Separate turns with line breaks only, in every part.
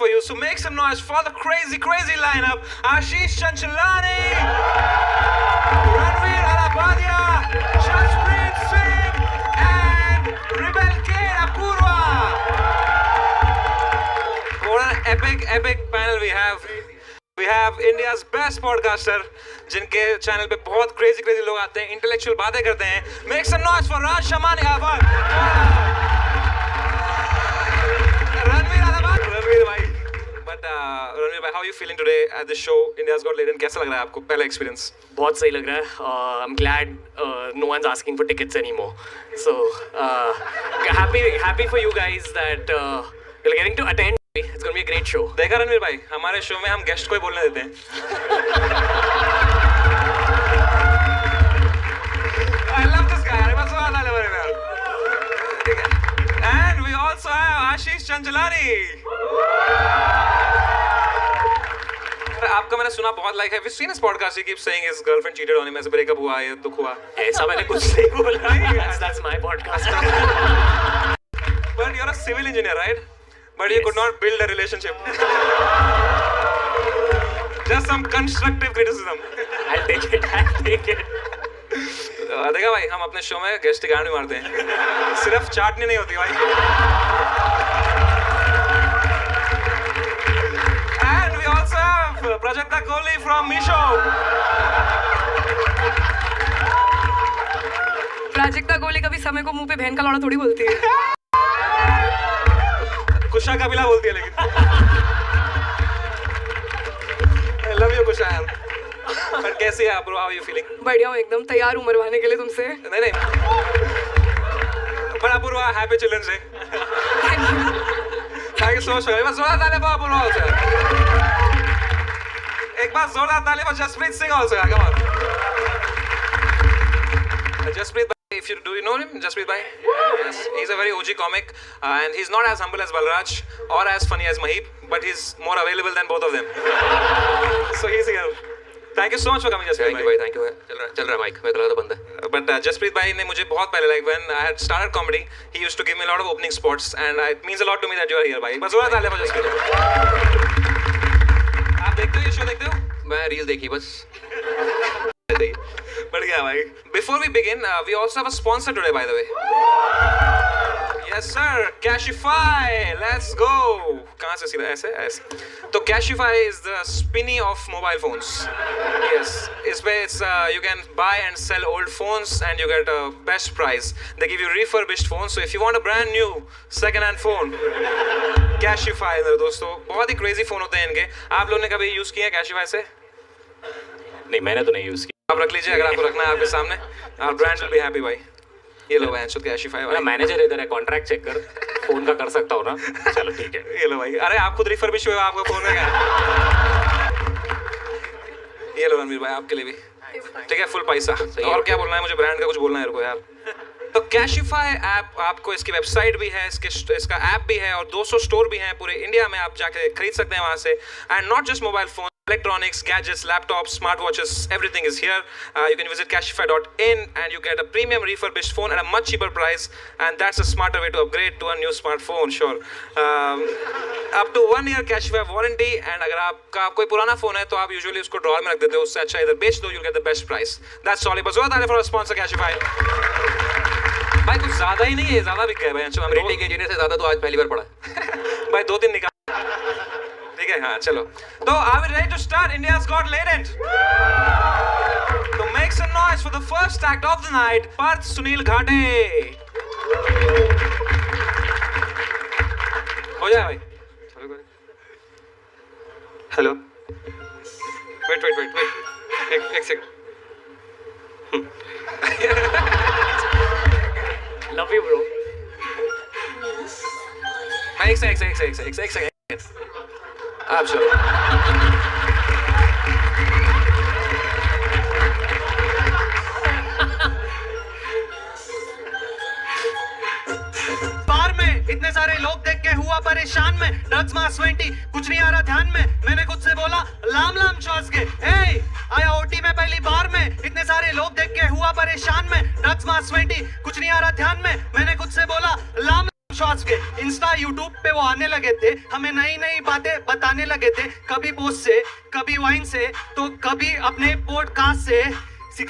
for you. So make some noise for the crazy lineup. Ashish Chanchalani, Ranveer Alabadia, Jaspreet Singh, and Rebel K. Apurva. What an epic panel we have. We have India's best podcaster, जिनके channel पे बहुत crazy लोग आते हैं, intellectual बातें करते हैं. Make some noise for Raj Shamani. Ranveer भाई. But Ranveer भाई, how are you feeling today at the show India's Got Talent? कैसा लग रहा है आपको पहला experience?
बहुत सही लग रहा है. I'm glad no one's asking for tickets anymore. So happy for you guys that you're getting to attend. It's going to be a great show.
देखा रणवीर भाई, हमारे शो में हम गेस्ट को ही बोलने देते हैं. I love this guy. मैं सवाल डाले मेरे में. And we also have Ashish Chanchalani. आपका मैंने सुना बहुत लाइक है. We've seen his podcast. He keeps saying his girlfriend cheated on him. ऐसे ब्रेकअप हुआ, ये दुख हुआ.
ऐसा मैंने कुछ नहीं बोला. That's my podcast.
But you're a civil engineer, right? But you could not build a relationship. Just some constructive criticism.
I'll take it.
देखा भाई, हम अपने शो में गेस्ट गाने मारते हैं. सिर्फ चाटनी नहीं होती भाई. And we also have Prajakta Kohli from Meesho.
Prajakta Kohli कभी समय को मुंह पे बहन का लौड़ा थोड़ी बोलती है.
कुशा कपिला बोलती है लेकिन. I love you कुशा यार. पर कैसी है आप? How are you feeling?
बढ़िया हूँ एकदम. तैयार हूँ मरवाने के लिए तुमसे.
नहीं. पर Apurva, happy children's day. Thank you so much. एक बार जोरदार ताली for अपूर्वा also. एक बार जोरदार ताली for Jasprit Singh also. Come on. Jaspreet, if you do you know him, Jaspreet bhai? Yes, he's a very OG comic, and he's not as humble as Balraj or as funny as Mahib, but he's more available than both of them. So he's here. Thank you so much for coming, Jaspreet.
Thank you भाई. Thank you. चल रहा है mic. मेरे को लगा था बंद है.
But Jaspreet bhai ने मुझे बहुत पहले, like when I had started comedy, he used to give me a lot of opening spots, and it means a lot to me that you are here, bhai. बस जोरदार ताली for Jaspreet. आप देखते हो ये शो? देखते हो?
मैं रील देखी बस.
बढ़िया भाई. Before we begin, we also have a sponsor today, by the way. Yes sir, Cashify. Let's go. कहाँ से सीधा ऐसे? तो Cashify is the spinny of mobile phones. Yes, इसमें you can buy and sell old phones and you get a best price. They give you refurbished phones. So if you want a brand new second-hand phone, Cashify मेरे दोस्तों. बहुत ही crazy phone होते हैं इनके. आप लोगों ने कभी use किया Cashify से?
नहीं, मैंने तो नहीं यूज किया.
आप रख लीजिए अगर आपको रखना है आपके सामने. Our brand will be happy भाई. ये लो भाई, Cashify भाई.
मैनेजर इधर है, कॉन्ट्रैक्ट चेक कर. फोन का कर सकता हूँ ना? चलो ठीक है.
ये लो भाई. अरे आप खुद रिफर्बिश हुए, आपका फोन में क्या है? ये लो रणवीर भाई, आपके लिए भी. ठीक है, फुल पैसा. और क्या बोलना है मुझे? ब्रांड का कुछ बोलना है यार. तो Cashify ऐप, आपको इसकी वेबसाइट भी है, इसका ऐप भी है और 200 स्टोर भी हैं पूरे इंडिया में. आप जाके खरीद सकते हैं वहाँ से. And not just mobile phone, electronics, gadgets, laptops, smartwatches, everything is here. You can visit Cashify.in and you get a premium refurbished phone at a much cheaper price, and that's a smarter way to upgrade to a new smartphone. Sure. Up to 1 year Cashify warranty, and अगर आपका कोई पुराना phone है तो आप usually उसको drawer में रख देते हो. उससे अच्छा इधर बेच दो, you'll get the best price. That's all. बस जोरदार ताली for our sponsor Cashify. भाई कुछ ज़्यादा ही नहीं है, ज़्यादा बिक गया भाई.
रेटिंग इंजीनियर से ज़्यादा तो आज पहली बार पढ़ा.
भाई 2-3 निकाल. ठीक है, हाँ चलो. तो are we ready to start India's Got Talent? तो make some noise for the first act of the night, Parth Sunil Ghate. हो जाए भाई. हेलो. वेट. एक सेकंड.
Love you bro.
एक सेकंड. आप चलो.
बार में इतने सारे लोग देख के हुआ परेशान में. ड्रग्स मास 20 कुछ नहीं आ रहा ध्यान में. मैंने खुद से बोला लाम श्वास के. आया ओटी में पहली बार में. इतने सारे लोग देख के हुआ परेशान में. ड्रग्स मास 20 कुछ नहीं आ रहा ध्यान में. मैंने खुद से बोला लाम श्वास के. इंस्टा यूट्यूब पे वो आने लगे थे, हमें नई नई बातें बताने लगे थे, कभी पोस्ट से, कभी वाइन से, तो कभी अपने पॉडकास्ट से,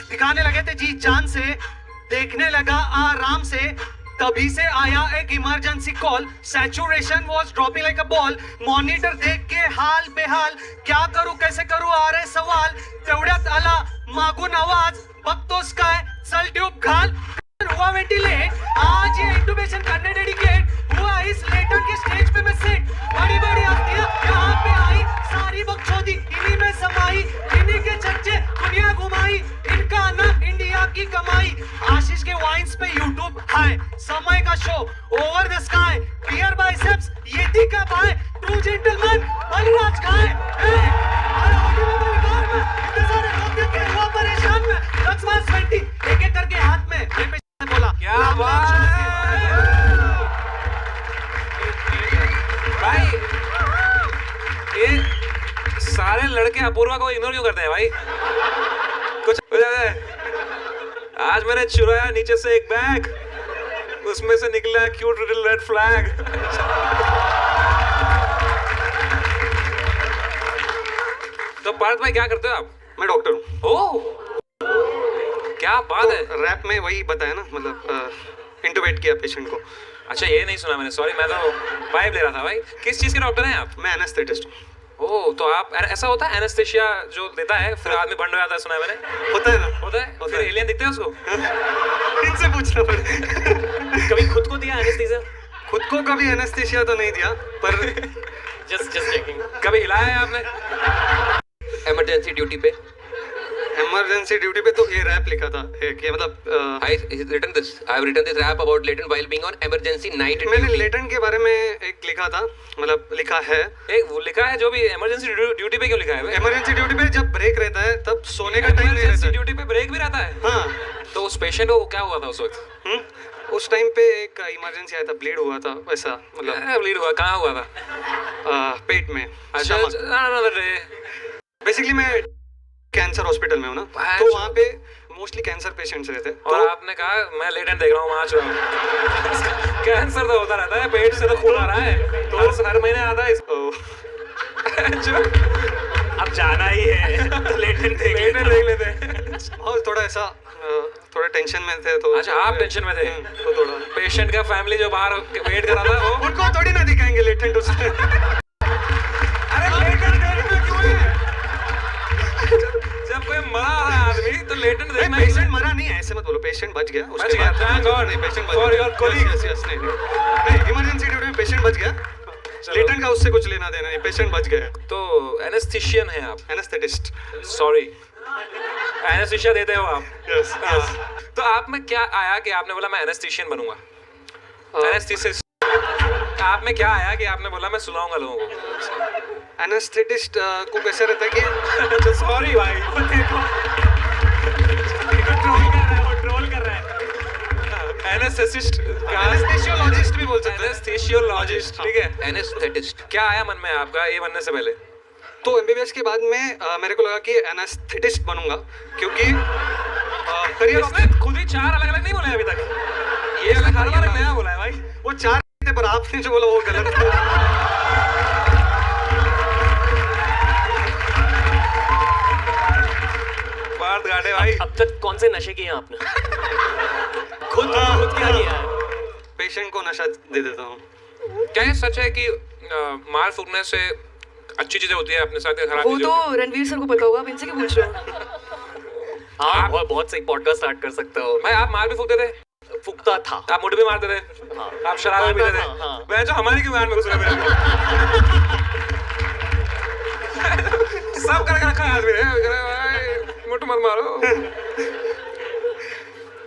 दिखाने लगे थे जी जान से, देखने लगा आराम से, तभी से आया एक emergency call, saturation was dropping like a ball, monitor देख के हाल बेहाल, क्या करूं कैसे करूं आ रहे सवाल, तेवढ्यात आला मागून आवाज, बघतोस काय चल ट्यूब घाल, हुआ वेंटिलेट, आज ये इंट्यूबेशन करने डेडिकेट हुआ, इस लेटर के स्टेज पे मैं सेट, बड़ी बड़ी हस्तियां यहाँ पे आई, सारी बकचोदी इन्हीं में समाई, इन्हीं के चर्चे दुनिया घुमाई, इनका नाम इंडिया की कमाई, आशीष के वाइन्स पे यूट्यूब हाय, समय का show over the sky, beer biceps ये थी का भाई, ट्रू जेंटलमैन बलराज खाए, इतने सारे लोग देख के हुआ परेशान में, ड्रग्स मार 20 एक एक करके हाथ में, ये पे बोला
क्या बात है भाई, ये सारे लड़के अपूर्वा को इग्नोर क्यों करते हैं भाई? कुछ हो जाता है। आज मैंने चुराया नीचे से एक बैग, उसमें से निकला क्यूट लिटिल रेड फ्लैग। तो पार्थ भाई क्या करते हो आप?
मैं डॉक्टर हूँ।
ओह क्या बात है।
रैप में वही बताया ना, मतलब इंटुबेट किया पेशेंट को।
अच्छा ये नहीं सुना मैंने, सॉरी, मैं तो वाइब ले रहा था भाई। किस चीज़ के डॉक्टर हैं आप?
मैं एनेस्थेटिस्ट हूँ।
ओह तो आप ऐसा होता है एनेस्थेशिया जो देता है फिर आदमी बंद हो जाता है, सुना है मैंने।
होता है ना?
होता है? फिर एलियन दिखते हैं उसको?
इनसे पूछना पड़ेगा।
कभी खुद को दिया एनेस्थीसिया?
खुद को कभी एनेस्थेशिया तो नहीं दिया, पर
जस्ट चेकिंग।
कभी हिलाया है आपने?
इमरजेंसी ड्यूटी पे?
इमरजेंसी ड्यूटी पे तो ये रैप लिखा था कि मतलब
I written this. I have written this rap about latent while being on emergency night
मैंने
duty.
लेटेंट के बारे में एक लिखा था, मतलब लिखा है।
एक वो लिखा है जो भी इमरजेंसी ड्यूटी पे क्यों लिखा है?
इमरजेंसी ड्यूटी पे जब ब्रेक रहता है तब सोने का टाइम नहीं रहता
इमरजेंसी
है।
ड्यूटी पे ब्रेक भी रहता है?
हाँ।
तो उस पेशेंट को क्या हुआ था उस वक्त?
उस टाइम पे एक इमरजेंसी आया था, ब्लीड हुआ था वैसा, मतलब
ब्लीड हुआ? कहाँ हुआ था?
पेट में।
अच्छा
बेसिकली मैं कैंसर हॉस्पिटल में हूँ ना, तो वहाँ पे मोस्टली कैंसर पेशेंट्स रहते हैं।
और आपने कहा मैं लेटेंट देख रहा हूँ वहाँ चुरा। कैंसर तो होता रहता है, पेट से तो खून आ रहा है, तो हर महीने आता है।
अब जाना ही है, लेटेंट देख लेते हैं।
और थोड़ा ऐसा थोड़ा टेंशन में थे तो।
अच्छा आप टेंशन में थे?
तो थोड़ा
पेशेंट का फैमिली जो बाहर वेट कर रहा था वो
उनको थोड़ी ना दिखाएंगे लेटेंट उसमें।
अरे लेटेंट देखना क्यों है? जब कोई मरा है आदमी तो लेटेंट देखना।
पेशेंट मरा नहीं है, ऐसे मत बोलो, पेशेंट बच गया।
बच गया, थैंक गॉड।
नहीं, पेशेंट बच
फॉर
गया।
Your colleague.
नहीं, इमरजेंसी ड्यूटी में पेशेंट बच गया, लेटेंट का उससे कुछ लेना देना नहीं, पेशेंट बच गया।
तो एनेस्थीशियन है आप?
एनेस्थेटिस्ट।
सॉरी, एनेस्थीशिया देते हो आप?
Yes yes.
तो आप में क्या आया कि आपने बोला मैं एनेस्थीशियन बनूंगा? एनेस्थीसिस्ट आप में क्या आया कि आपने बोला मैं सुलाऊंगा लोगों को?
एनेस्थेटिस्ट को कैसे रहता है कि
सॉरी भाई,
ट्रोल कर रहा है।
एनेस्थेसिस्ट
एनेस्थेशियोलॉजिस्ट भी बोल सकते हैं।
एनेस्थीशियोलॉजिस्ट, ठीक है।
Anesthetist.
क्या आया मन में आपका ये बनने से पहले?
तो एमबीबीएस के बाद में मेरे को लगा कि एनेस्थेटिस्ट बनूंगा, क्योंकि करियर
इसने खुद ही 4 अलग अलग नहीं बोले अभी तक, ये हर बार नया बोला है भाई।
वो 4 थे, पर आपने जो बोला वो गलत था।
पार्थ घाटे भाई।
अब तक कौन से नशे किए हैं आपने? खुद क्या किया है?
पेशेंट को नशा दे देता हूँ।
क्या ये सच है कि माल फूकने से अच्छी चीजें होती है अपने साथ या खराब
वो
चीजें
तो
होती
रणवीर सर को पता होगा, आप इनसे क्यों पूछ रहे हो?
हाँ, बहुत सही पॉडकास्ट स्टार्ट कर सकते हो।
है? भाई आप माल भी फूकते थे?
फूकता था।
आप मुड़ भी मारते थे?
हाँ।
आप शराब भी पीते थे?
हाँ।
मैं जो हमारी क्यों गान में घुस रहे हैं? सब करके रखा है आदमी ने, भाई मुठ मत मारो।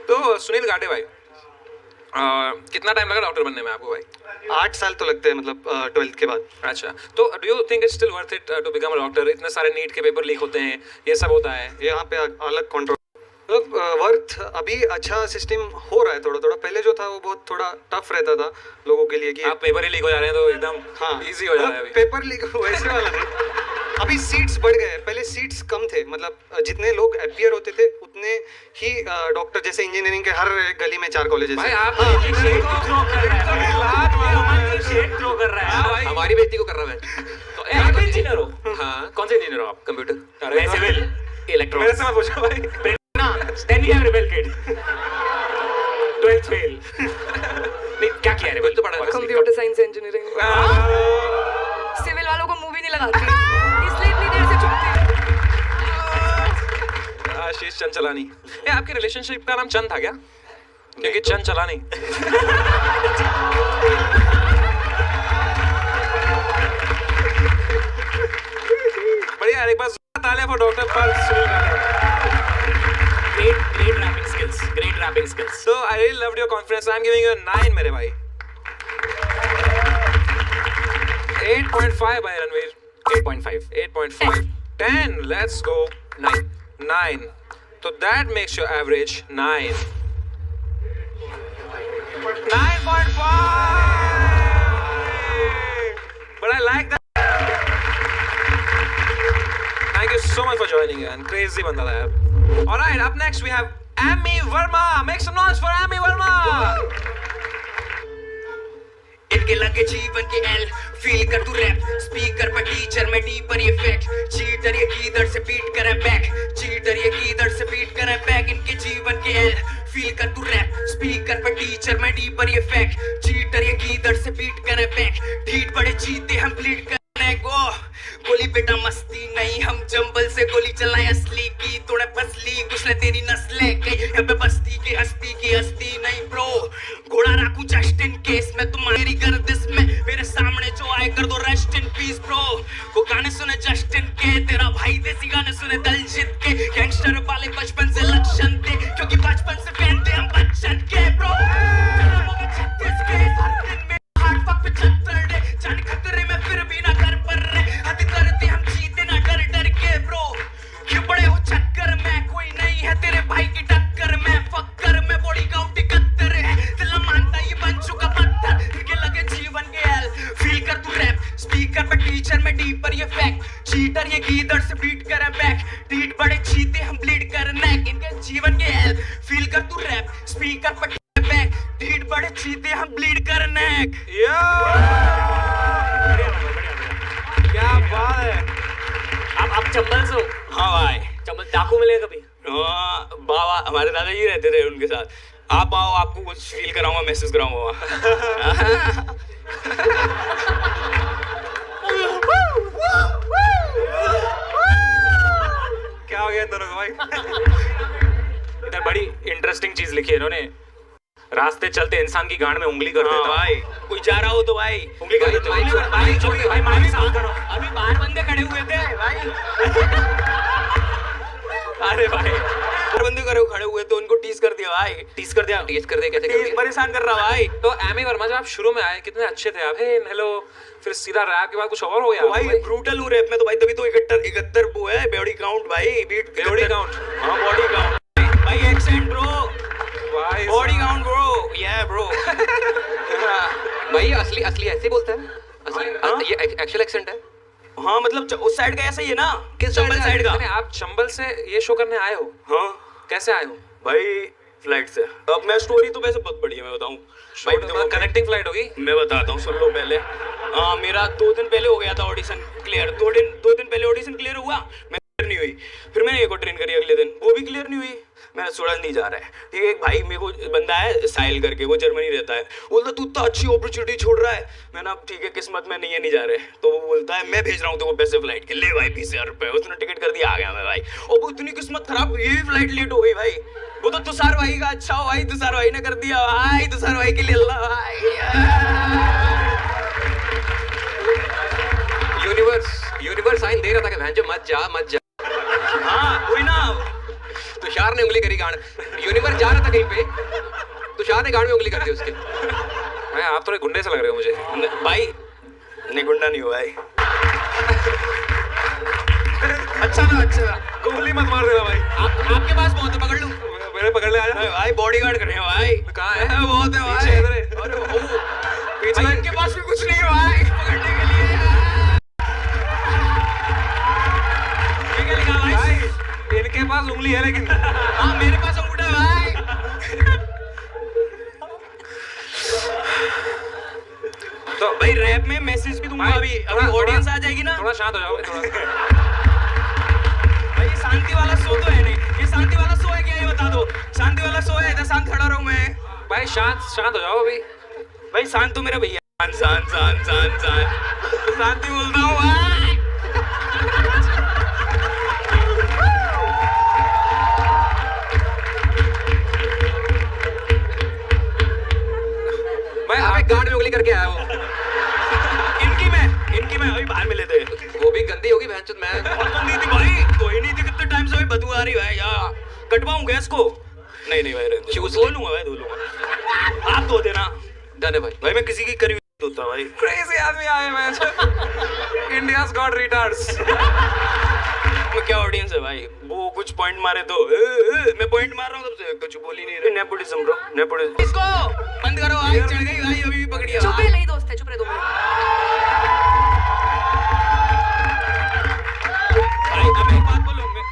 तो सुनील घाटे भाई, कितना टाइम लगा डॉक्टर बनने में आपको भाई?
8 साल तो लगते हैं, मतलब 12th के बाद।
अच्छा, तो do you think it's still worth it to become a doctor? इतने सारे नीट के पेपर लीक होते हैं, ये सब होता है,
यहाँ पे अलग कंट्रोल, मतलब वर्थ अभी अच्छा सिस्टम हो रहा है थोड़ा थोड़ा। पहले जो था वो बहुत थोड़ा टफ रहता था लोगों के लिए कि
आप पेपर ही लीक हो जा रहे हैं तो एकदम
हाँ
इजी हो जा रहा है अभी।
पेपर लीक वैसे वाला नहीं, अभी सीट्स बढ़ गए, पहले सीट्स कम थे, मतलब जितने लोग अपीयर होते थे उतने ही डॉक्टर, जैसे इंजीनियरिंग के हर गली में 4 कॉलेजेस
भाई
हैं।
आप
थ्रो कर रहा है भाई।
हमारी बेइज्जती को कर रहा मैं।
तो आप इंजीनियर हो?
हाँ,
कौन से इंजीनियर हो आप?
कंप्यूटर।
मैं सिविल
मेरे
इलेक्ट्रॉनिक्स।
से मत पूछो भाई।
ना then we have rebel kid 12th fail। नहीं क्या किया rebel?
तो पढ़ा है।
Computer science engineering. सिविल वालों को मूवी नहीं लगाती, इसलिए इतनी देर से चुप थी।
आशीष चंचलानी। ये आपके रिलेशनशिप का नाम चंद था क्या? क्योंकि चंद चलानी। बढ़िया यार, एक बार तालियां for doctor Pal Sunil Gandhi.
Great rapping skills।
So I really loved your confidence. I'm giving you a 9 मेरे भाई। 8.5 भाई Ranveer.
8.5।
8.5। 10. Let's go. 9. So that makes your average 9. 9.5. But I like that. Thank you so much for joining in. Crazy बंदा था यार। All right, up next we have Amy Verma. Make some noise for Amy Verma.
इनके लगे जीवन के L feel कर तू rap speaker पर टीचर में डीपर ये फैक्ट चीटर ये कीदर से बीट करे बैक चीटर ये कीदर से बीट करे बैक इनके जीवन के एल फील कर तू रैप स्पीकर पर टीचर में डीपर ये फैक्ट चीटर ये कीदर से बीट करे बैक ढीठ बड़े चीते हम ब्लीड करने को गोली बेटा मस्ती नहीं हम जंबल से गोली चलाए असली की तोड़े फसली कुछ ले तेरी नस्लें कई यहाँ पे बस्ती की हस्ती नहीं ब्रो घोड़ा राखू जस्ट इन केस में तुम्हारी गर्दिश में मेरे सामने जो आए कर दो रेस्ट इन पीस ब्रो को गाने सुने जस्ट इन के तेरा भाई देसी गाने सुने दलजीत के गैंगस्टर वाले बचपन से लक्षण थे क्योंकि बचपन से फैन थे हम बच्चन के ब्रो 36 के हर दिन में हार्ट फक पे 76 डे जान खतरे में फिर भी ना कर पर रहे हद करते हम जीते ना डर के ब्रो क्यों पड़े हो चक्कर में कोई नहीं है तेरे भाई की टक्कर में फक्कर में बॉडी काउंट 71 है दिल मानता ये बन चुका पत्थर इनके लगे जीवन के एल फील कर तू रैप स्पीकर पे टीचर में डीपर ये फैक्ट चीटर ये गीदड़ से बीट करे बैक डीट बड़े चीते हम ब्लीड कर नेक इनके जीवन के एल फील कर तू रैप स्पीकर पे बैक डीट बड़े चीते हम ब्लीड कर नेक
क्या बात है।
आप चंबल से हो?
हाँ भाई
चंबल डाकू मिले कभी?
बाबा हमारे दादाजी रहते थे उनके साथ आप आओ आपको कुछ फील कराऊंगा महसूस कराऊंगा
क्या हो गया इन दोनों को भाई?
इधर बड़ी इंटरेस्टिंग चीज लिखी है इन्होंने रास्ते चलते इंसान की गांड में उंगली कर देता
भाई कोई जा रहा हो तो भाई
उंगली कर देता भाई माइक साफ करो।
अभी बाहर बंदे खड़े हुए थे भाई
अरे भाई
बाहर बंदे खड़े हुए तो उनको टीज कर दिया भाई
टीज कर दिया
कैसे कर
टीज
दिया?
परेशान कर रहा भाई
तो एमी वर्मा जब आप शुरू में आए कितने अच्छे थे आप, हे हेलो, फिर सीधा रैप के बाद कुछ और हो गया
तो भाई ब्रूटल हूँ रैप में तो भाई तभी तो 71 वो है बॉडी काउंट भाई बीट
बॉडी काउंट।
हाँ बॉडी काउंट भाई एक्सेंट ब्रो
भाई
बॉडी काउंट ब्रो या ब्रो
भाई असली ऐसे बोलता है असली ये एक्चुअल एक्सेंट है।
हाँ मतलब उस साइड का ऐसा ही है ना
किस
चंबल साइड का?
नहीं, आप चंबल से ये शो करने आए हो?
हाँ
कैसे आए हो
भाई फ्लाइट से। अब मैं स्टोरी तो वैसे बहुत बड़ी है मैं बताऊं भाई देखो
कनेक्टिंग फ्लाइट होगी।
मैं बताता हूँ सुन लो पहले। मेरा 2 दिन पहले हो गया था ऑडिशन क्लियर। 2 दिन पहले ऑडिशन क्लियर हुआ मैं क्लियर नहीं हुई फिर मैंने एक और ट्रेन करी अगले दिन वो भी क्लियर नहीं हुई मैंने सोचा नहीं जा रहा है ठीक है। एक भाई मेरे को बंदा है साहिल करके वो जर्मनी रहता है बोलता तू इतना अच्छी अपॉर्चुनिटी छोड़ रहा है मैंने अब ठीक है किस्मत में नहीं जा रहे तो वो बोलता है मैं भेज रहा हूँ तो वो पैसे फ्लाइट के ले भाई 20,000 रुपये उसने टिकट कर दिया आ गया मैं भाई और वो इतनी किस्मत खराब ये भी फ्लाइट लेट हो गई भाई वो तो तुषार भाई का अच्छा हो भाई तुषार भाई ने कर दिया भाई तुषार भाई के लिए अल्लाह भाई
यूनिवर्स साइन दे रहा था कि भैंचो मत जा
हाँ कोई ना
तुषार ने उंगली करी गांड यूनिवर्स जा रहा था कहीं पे तुषार ने गांड में उंगली कर दी उसके।
भाई आप थोड़े गुंडे से लग रहे हो मुझे।
भाई नहीं गुंडा नहीं हुआ भाई अच्छा
गोली मत मार देना भाई।
आपके पास बहुत है पकड़ लूं
मेरे पकड़ ले आया
भाई बॉडीगार्ड कर रहे हैं भाई
कहाँ है?
बहुत है भाई
पीछे इधर है।
अरे ओ
पीछे
भाई इनके पास भी कुछ नहीं है भाई पकड़ने के लिए
पास उंगली है लेकिन
हाँ मेरे पास अंगूठा है भाई।
तो
भाई रैप में मैसेज भी दूंगा अभी ऑडियंस आ जाएगी ना।
थोड़ा शांत हो जाओ थोड़ा।
भाई ये शांति वाला शो तो है नहीं, ये शांति वाला शो है क्या ये बता दो। शांति वाला शो है, इधर शांत खड़ा रहूं मैं।
भाई शांत हो जाओ अभी।
भाई शांत तो मेरा भैया शांति बोलता हूँ
भाई
अबे गांड में उंगली करके आया वो।
इनकी मैं अभी बाहर मिले थे।
वो भी गंदी होगी भैंचोद मैं।
और तो नहीं थी भाई, कोई नहीं थी, कितने टाइम से भाई बदबू आ रही है भाई यार। कटवाऊं गैस को? नहीं भाई रहने दो। धो लूंगा भाई, धो लूंगा। आप धो देना।
डन है भाई।
भाई मैं किसी की करी हुई धोता भाई।
क्रेजी आदमी आए मैं। India's got retards.
मैं क्या ऑडियंस है भाई, वो कुछ पॉइंट मारे तो मैं पॉइंट मार रहा हूँ सबसे, कुछ बोल ही नहीं रहे। Nepotism bro, nepotism. इसको बंद करो, आई चढ़ गई भाई, अभी भी पकड़ी।
चुप है, नहीं दोस्त है, चुप रहे 2 मिनट।
भाई अब एक बात बोलूं मैं।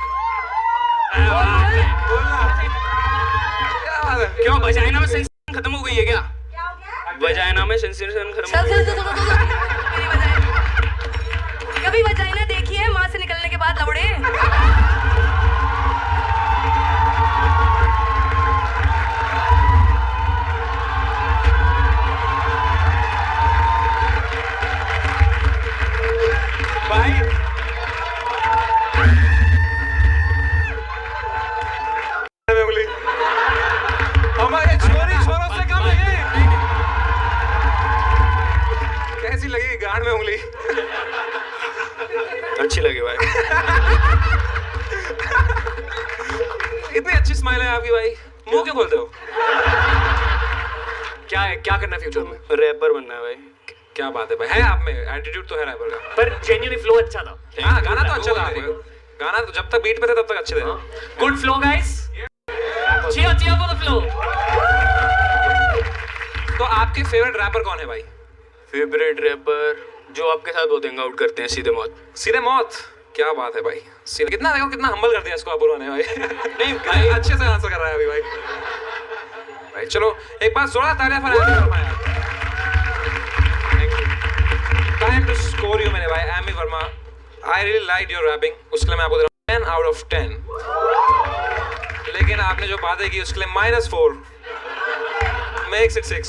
क्यों वजाइना में सेंसेशन खत्म हो गई है क्या? वजाइना में सेंसेशन खत्म हो गई है।
कभी वजाइना देखी है माँ से निकलने के बाद लौड़े?
भाई
हमारे छोरों से कम है ये। कैसी लगी गांड में उंगली?
अच्छी लगी भाई।
इतनी अच्छी स्माइल है आपकी भाई, मुंह क्यों खोलते हो? क्या है, क्या करना है फ्यूचर में?
रैपर बनना है भाई।
क्या बात है भाई, है आप में एटीट्यूड तो है रैपर का।
पर जेन्युइनली फ्लो अच्छा था।
हाँ गाना तो अच्छा था, गाना तो जब तक बीट पे थे तब तक अच्छे थे।
Good flow guys, cheer for the flow।
तो आपके फेवरेट रैपर कौन है भाई?
फेवरेट रैपर जो आपके साथ बहुत हैंग आउट करते हैं, सीधे मौत।
सीधे मौत, क्या बात है भाई। सीधे कितना देखो कितना हम्बल कर दिया इसको अपूर्वा ने भाई।
नहीं
भाई अच्छे से आंसर कर रहा है अभी भाई। भाई चलो एक बार जोड़ा तालियां फॉर एमी वर्मा यार। टाइम टू स्कोर यू मेरे भाई Emi Verma. I really like your rapping, उसके लिए मैं आपको दे रहा हूं 10 out of 10। लेकिन आपने जो बातें की उसके लिए -4 makes it 6।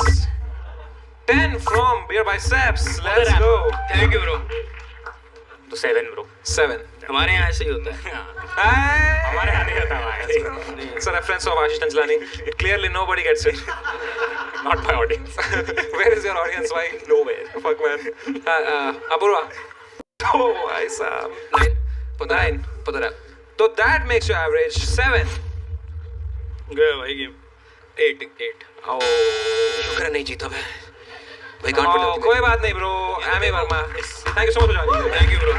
10 from Beer by Seps, let's go।
Thank you bro.
तो 7 ब्रो।
7।
हमारे यहाँ ऐसे ही होता है।
हमारे यहाँ नहीं होता भाई।
It's a reference of Ashish Tanjlani. Clearly nobody gets it.
Not my audience।
Where is your audience? Why?
Nowhere।
Fuck man. Apurva. Oh, I saw. 9.
पता है।
So that makes your average 7.
गया भाई गेम। 8।
Oh.
शुक्र है नहीं जीता मैं। भाई गांड पे
Oh,
लगती
कोई बात नहीं bro. Amy Verma. Thank you so much for joining.
Thank you bro.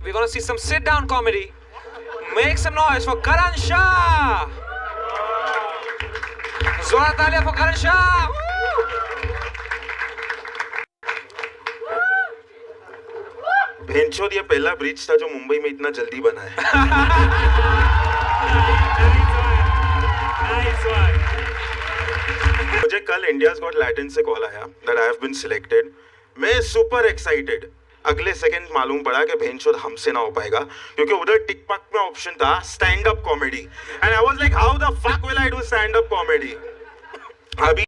We're gonna see some sit-down comedy. Make some noise for Karan Shah. Zora talia for Karan Shah.
भेंचोद ये पहला ब्रिज था जो मुंबई में इतना जल्दी बना है। मुझे कल इंडियाज गॉट लैटिन से कॉल आया that I have been selected. मैं सुपर एक्साइटेड। अगले सेकंड मालूम पड़ा कि भेंचोद हमसे ना हो पाएगा क्योंकि उधर टिकटॉक में ऑप्शन था stand up comedy and I was like how the fuck will I do stand up comedy. अभी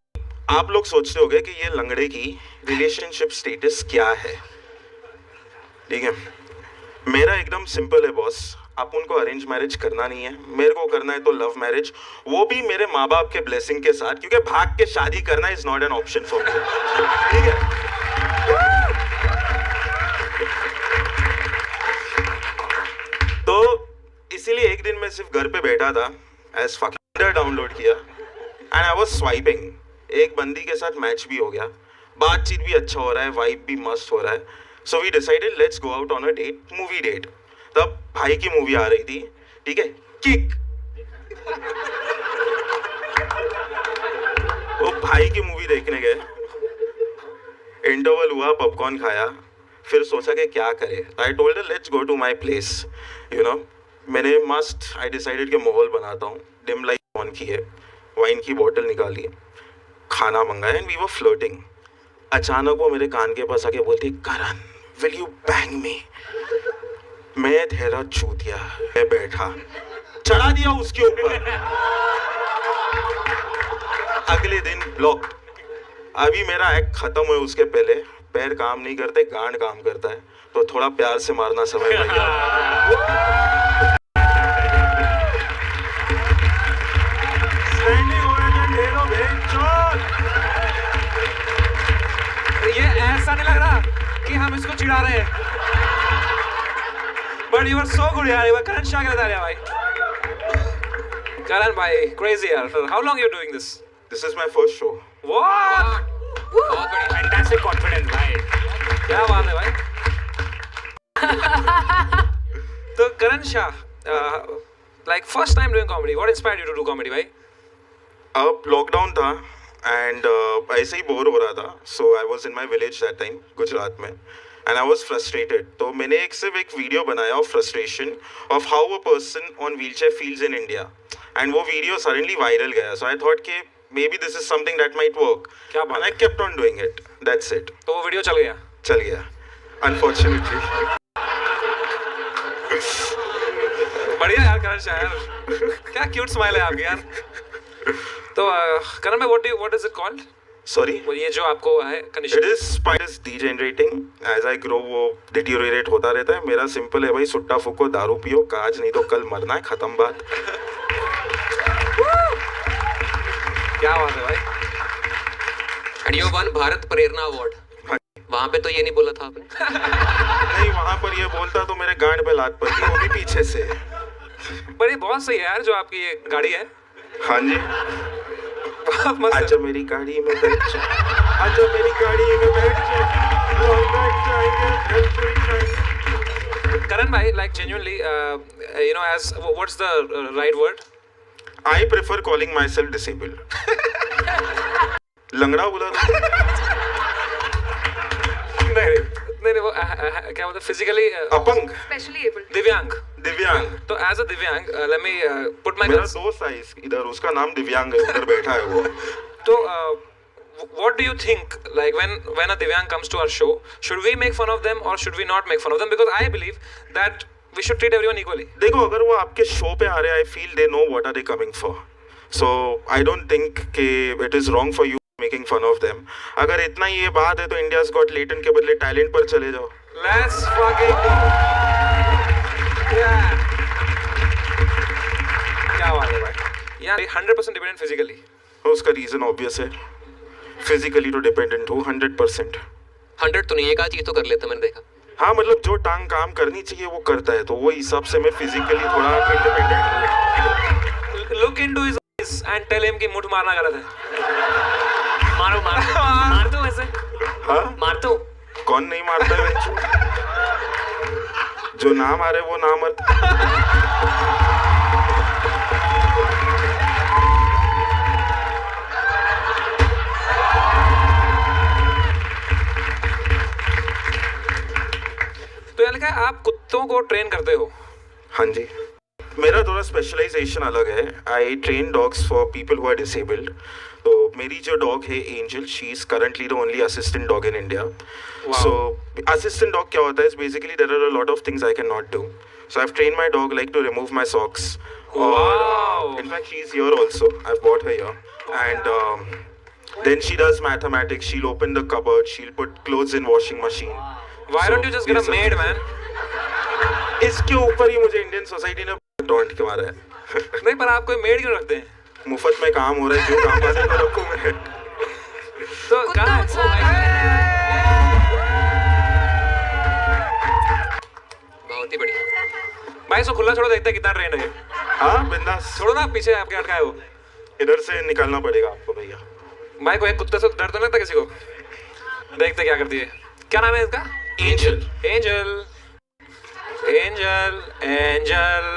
आप लोग सोचते होंगे कि ये लंगड़े की रिलेशनशिप स्टेटस क्या है। ठीक है, मेरा एकदम सिंपल है बॉस। आप उनको अरेंज मैरिज करना नहीं है, मेरे को करना है तो लव मैरिज, वो भी मेरे माँ बाप के ब्लेसिंग के साथ, क्योंकि भाग के शादी करना is not an option for me. ठीक है, तो इसीलिए एक दिन मैं सिर्फ घर पे बैठा था, एज फकिंग डाउनलोड किया एंड आई वाज स्वाइपिंग। एक बंदी के साथ मैच भी हो गया, बातचीत भी अच्छा हो रहा है, वाइब भी मस्त हो रहा है। So we decided let's go out on a date, movie date. तब भाई की मूवी आ रही थी, ठीक है, किक। वो भाई की मूवी देखने गए, इंटरवल हुआ, पॉपकॉर्न खाया, फिर सोचा कि क्या करे. I told her let's go to my place. You know, मैंने आई डिसाइडेड कि माहौल बनाता हूँ. डिम लाइट ऑन की है, वाइन की बोतल निकाली, खाना मंगाया एंड वी वर फ्लर्टिंग. अचानक वो मेरे कान के पास आके बोलती, करण विल यू बैंग मी. मैं ठहरा चूतिया, मैं बैठा, चढ़ा दिया उसके ऊपर. अगले दिन ब्लॉक. अभी मेरा एक्ट खत्म हुए उसके पहले पैर काम नहीं करते, गांड काम करता है. तो थोड़ा प्यार से मारना समय भैया.
ये ऐसा नहीं लग रहा कि हम इसको चिढ़ा रहे हैं. But you are so good यार. ये करण शाह के बता भाई. करण भाई क्रेजी यार. How long you doing this?
This is my first show.
What?
बहुत बढ़िया.
फैंटास्टिक कॉन्फिडेंस भाई.
क्या बात है भाई. तो करण Shah, like first time doing comedy. What inspired you to do comedy भाई?
अब लॉकडाउन था एंड ऐसे ही बोर हो रहा था. So I was in my village that time, Gujarat में, एंड आई वॉज फ्रस्ट्रेटेड. तो मैंने सिर्फ एक वीडियो बनाया of frustration of how a person on wheel chair feels in India. And वो वीडियो सडनली वायरल गया. सो आई थॉट कि maybe this is something that might work.
क्या बात.
And I kept on doing it. That's it.
तो वो video चल गया.
चल गया. Unfortunately.
बढ़िया यार करण शाह यार. क्या क्यूट स्माइल है आपकी यार. तो करण भाई what is it called?
Sorry.
वो ये जो आपको है condition.
It is spinal degenerating. As I grow वो deteriorate होता रहता है. मेरा सिंपल है भाई, सुट्टा फूको, दारू पियो, काज नहीं तो कल मरना है, खत्म बात.
क्या बात है भाई.
And you one Bharat Prerna award. वहाँ पे तो ये नहीं बोला था आपने.
नहीं, वहाँ पर ये बोलता तो मेरे गांड पे लात पड़ती, वो भी पीछे से.
पर ये बहुत सही है यार जो आपकी ये गाड़ी है.
हाँ जी.
बहुत मस्त है.
आजा मेरी गाड़ी में बैठ जा, आजा मेरी गाड़ी में बैठ जा, हम बैठ जाएंगे, फिर जाएंगे.
Karan bhai, like genuinely, you know, as what's the right word?
I prefer calling myself disabled. लंगड़ा बोला था.
नहीं वो क्या बोलते फिजिकली
अपंग,
स्पेशली एबल.
दिव्यांग.
दिव्यांग.
तो एज अ दिव्यांग let me put my
मेरा दोस्त है इधर, उसका नाम दिव्यांग है, उधर बैठा है वो.
तो what do you think, like when a divyang comes to our show, should we make fun of them or should we not make fun of them? Because I believe that we should treat everyone equally.
देखो, अगर वो आपके show पे आ रहे हैं, I feel they know what are they coming for. So I don't think कि it is wrong for you making fun of them. अगर इतना ही ये बात है तो India's Got Talent के बदले टैलेंट पर चले जाओ.
Let's fucking go. Yeah. क्या बात है भाई. यार 100% dependent physically.
उसका रीजन ऑब्वियस है. फिजिकली तो डिपेंडेंट हो 100%.
100 तो नहीं, एक आध चीज तो कर लेते, मैंने देखा.
हाँ, मतलब जो टांग काम करनी चाहिए वो करता है, तो वो हिसाब से मैं फिजिकली थोड़ा इंडिपेंडेंट हूँ.
Look into his eyes and tell him कि मुठ मारना गलत है.
मारो मार दो वैसे.
हाँ,
मार दो.
कौन नहीं मारता है बच्चों? जो ना मारे वो ना मत.
तो यार क्या आप कुत्तों को ट्रेन करते हो?
हाँ जी, मेरा थोड़ा स्पेशलाइजेशन अलग है. I train dogs for people who are disabled. तो मेरी जो डॉग है Angel, she is currently the only assistant dog in India. So assistant dog क्या होता है? Basically there are a lot of things I can not do. So I have train my dog like to remove my socks. और in fact she is here also. I've bought her here. And then she does mathematics. She'll open the cupboard. She'll put clothes in washing machine.
Why don't you just get a maid, man?
इसके ऊपर ही मुझे Indian society ने don't के मारा है.
नहीं, पर आप कोई मेड क्यों रखते हैं?
मुफ्त में काम हो रहा है, जो काम आते तो रखूं मैं.
तो
कुत्ता
कहाँ
मुझसे
बहुत ही बढ़िया.
भाई इसको खुला छोड़ो, देखते हैं कितना ट्रेन है.
हाँ, बिंदास.
छोड़ो ना, पीछे आपके अटका है वो.
इधर से निकलना पड़ेगा आपको भैया.
भाई को एक कुत्ते से डर तो नहीं लगता किसी को? देखते क्या करती है. क्या नाम है इसका?
एंजल.
एंजल. एंजल. एंजल.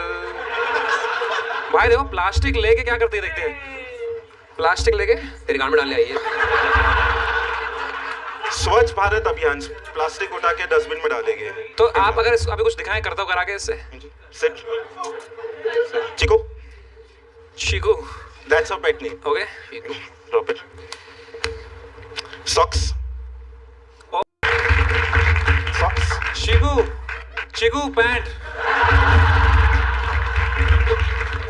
भाई देखो प्लास्टिक लेके क्या करती है, देखते हैं. प्लास्टिक लेके
तेरे गांड में डालने आई है.
स्वच्छ भारत अभियान, प्लास्टिक उठा के डस्टबिन में डालेंगे।
तो आप अगर अभी कुछ दिखाएं करता हूँ करा के इससे।
सिट चिको,
शिकू,
that's a pet name.
Okay
drop it. Socks, socks,
शिकू, शिकू पैंट।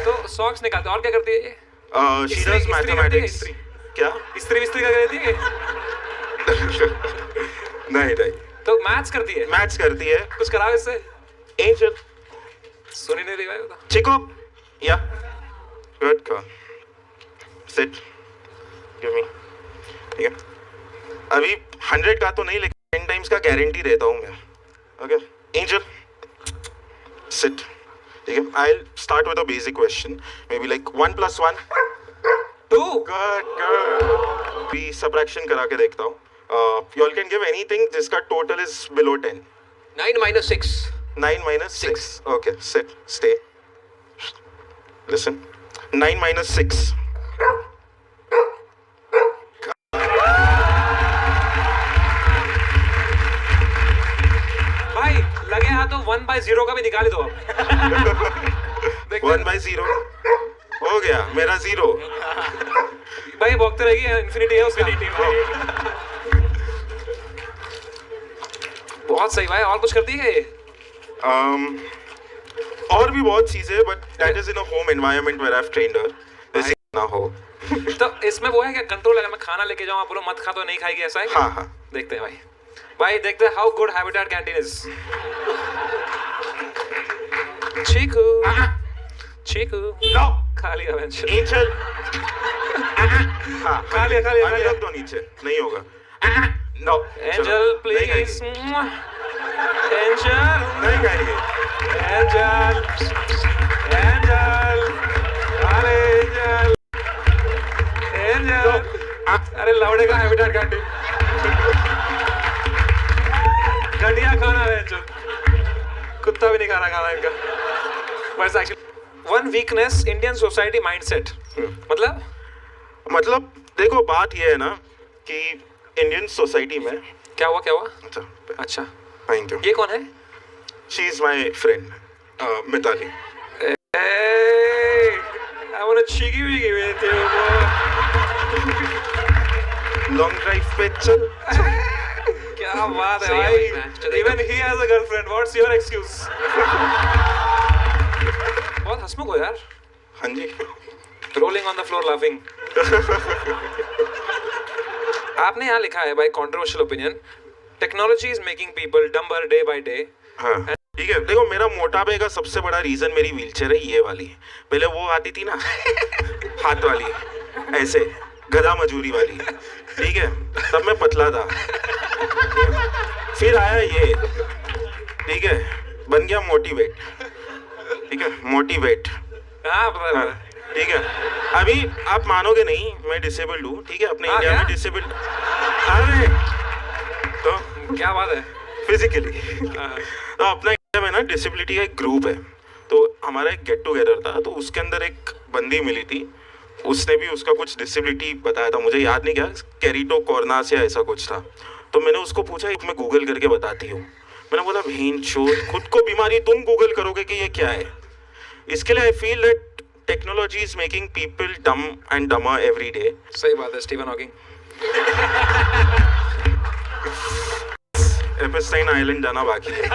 तो सॉक्स निकालते और क्या करती है ये?
She does mathematics. क्या?
इस्त्री विस्त्री का करती है?
नहीं नहीं,
तो मैथ्स करती है?
मैथ्स करती है।
कुछ कराओ इससे।
एंजल,
सुनी नहीं रही भाई वो तो।
Chico, yeah good girl, sit, give me. ठीक है, अभी 100 का तो नहीं, लेकिन 10 टाइम्स का गारंटी देता हूँ मैं। Okay Angel, sit. ठीक है, I start with a basic question, maybe like 1 + 1
2।
Good good. भी सबट्रैक्शन करा के देखता हूँ। You all can give anything जिसका total is below 10।
9 - 6
9 - 6. Okay, sit, stay. Listen. 9 - 6.
भाई लगे हाथ तो 1/0 का भी निकाल दो आप।
1/0 हो गया मेरा 0।
भाई भोगते रहेगी, इन्फिनिटी है उसका। बहुत सही भाई। और कुछ करती है ये?
और भी बहुत चीजें, but that is in a home environment where I have trained her. जैसे ना हो।
तो इसमें वो है क्या कंट्रोल? अगर मैं खाना लेके जाऊँ आप बोलो मत खा तो नहीं खाएगी, ऐसा है?
हाँ हाँ।
देखते हैं भाई। भाई देखते हैं how good habitat canteen is. Chiku, Chiku,
no,
खा लिया बेंच।
एंजल। हाँ,
खा लिया, खा लिया, खा
अभी
लिया।
रख दो नीचे, नहीं होगा। No,
angel please. एंजल,
नहीं खाएंगे।
एंजल, एंजल, अरे एंजल, एंजल। अरे लौड़े का हैबिटेट कैंटीन। घटिया खाना है जो, कुत्ता भी नहीं खा रहा खाना इनका। बस actually one weakness Indian society mindset. मतलब
देखो बात ये है ना कि इंडियन सोसाइटी में
क्या हुआ, क्या हुआ?
अच्छा,
अच्छा,
थैंक यू।
ये कौन है?
She is my friend Mitali.
Hey, I want a cheeky wiggy with you, boy.
Long drive पे चल।
क्या बात है
सही है
भाई।
भाई, मैच चलेगा।
Even he has a girlfriend. What's your excuse? बहुत हंसमुख हो यार।
हाँ जी।
Rolling on the floor laughing. आपने यहाँ लिखा है भाई controversial opinion. Technology is making people dumber day by day.
हाँ ठीक है, देखो मेरा मोटापे का सबसे बड़ा रीजन मेरी व्हीलचेयर है, ये वाली। पहले वो आती थी ना हाथ वाली, ऐसे गधा मजूरी वाली, ठीक है, तब मैं पतला था। फिर आया ये, ठीक है, बन गया मोटिवेट, ठीक है, मोटिवेट,
हाँ पता है।
ठीक है। अभी आप मानोगे नहीं, मैं डिसेबल्ड हूँ, ठीक है, अपने
हाँ,
इंडिया
क्या?
में डिसेबल्ड। अरे तो
क्या बात है?
फिजिकली तो अपना इंडिया में ना डिसेबिलिटी का एक ग्रुप है। तो हमारा एक गेट टुगेदर था, तो उसके अंदर एक बंदी मिली थी, उसने भी उसका कुछ डिसेबिलिटी बताया था, मुझे याद नहीं क्या, केरिटोकॉर्नास या ऐसा कुछ था। तो मैंने उसको पूछा मैं गूगल करके बताती हूँ। मैंने बोला भेंचोद, खुद को बीमारी तुम गूगल करोगे कि ये क्या है? इसके लिए I feel that technology is making people डम एंड डमर एवरी डे।
सही बात है, स्टीवन हॉकिंग।
एपस्टाइन आइलैंड जाना बाकी है।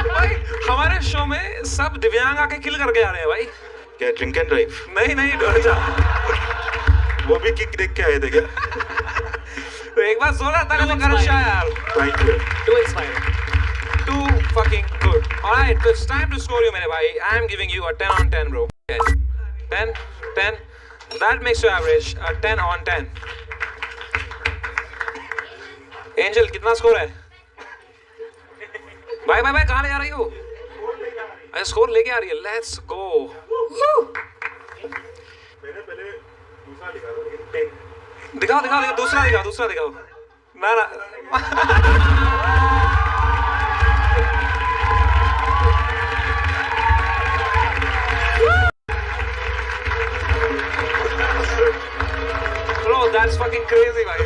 भाई हमारे शो में सब दिव्यांग आके किल करके आ रहे हैं भाई।
क्या ड्रिंक एंड ड्राइव?
नहीं नहीं डर जा।
वो भी किक देख के आए थे क्या?
तो एक बार जोरदार ताली बजाओ यार।
Thank you.
Too inspiring.
Too fucking good. Alright, so it's time to score you मेरे भाई. I am giving you a 10 on 10 bro. 10, 10. That makes your average a 10 on 10. Angel कितना स्कोर है? भाई भाई भाई कहाँ ले जा रही हो? अच्छा स्कोर लेके आ रही है. Let's go. दिखाओ दिखाओ दिखाओ दूसरा दिखाओ दूसरा दिखाओ. ना ना. that's fucking crazy भाई.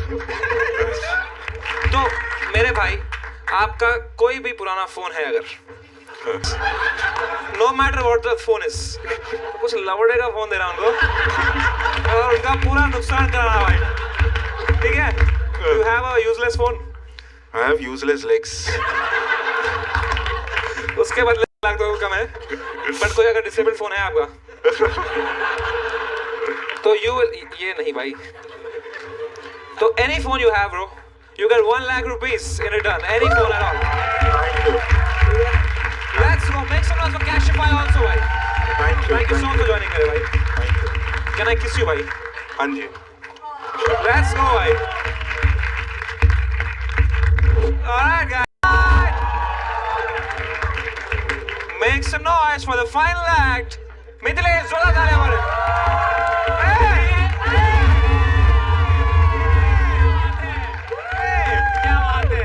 तो मेरे भाई आपका कोई भी पुराना फोन है अगर no matter what the phone is कुछ लवड़े का फोन दे रहा उनको और उनका पूरा नुकसान कराना भाई. ठीक है? You have a useless phone.
I have useless legs.
उसके बदले लाख तो कम है. बट कोई अगर डिसेबल्ड फोन है आपका तो ये नहीं भाई. तो any phone you have bro, you get 1 lakh rupees in return. Any phone at all. Let's go. Make some noise for Cashify also भाई.
Thank you.
Thank you so much for joining मेरे भाई.
Thank you.
Can I kiss you भाई?
हाँ जी.
Let's go भाई. Alright guys. Make some noise for the final act. Mithilesh जोरदार तालियां मारो.
क्या बात है?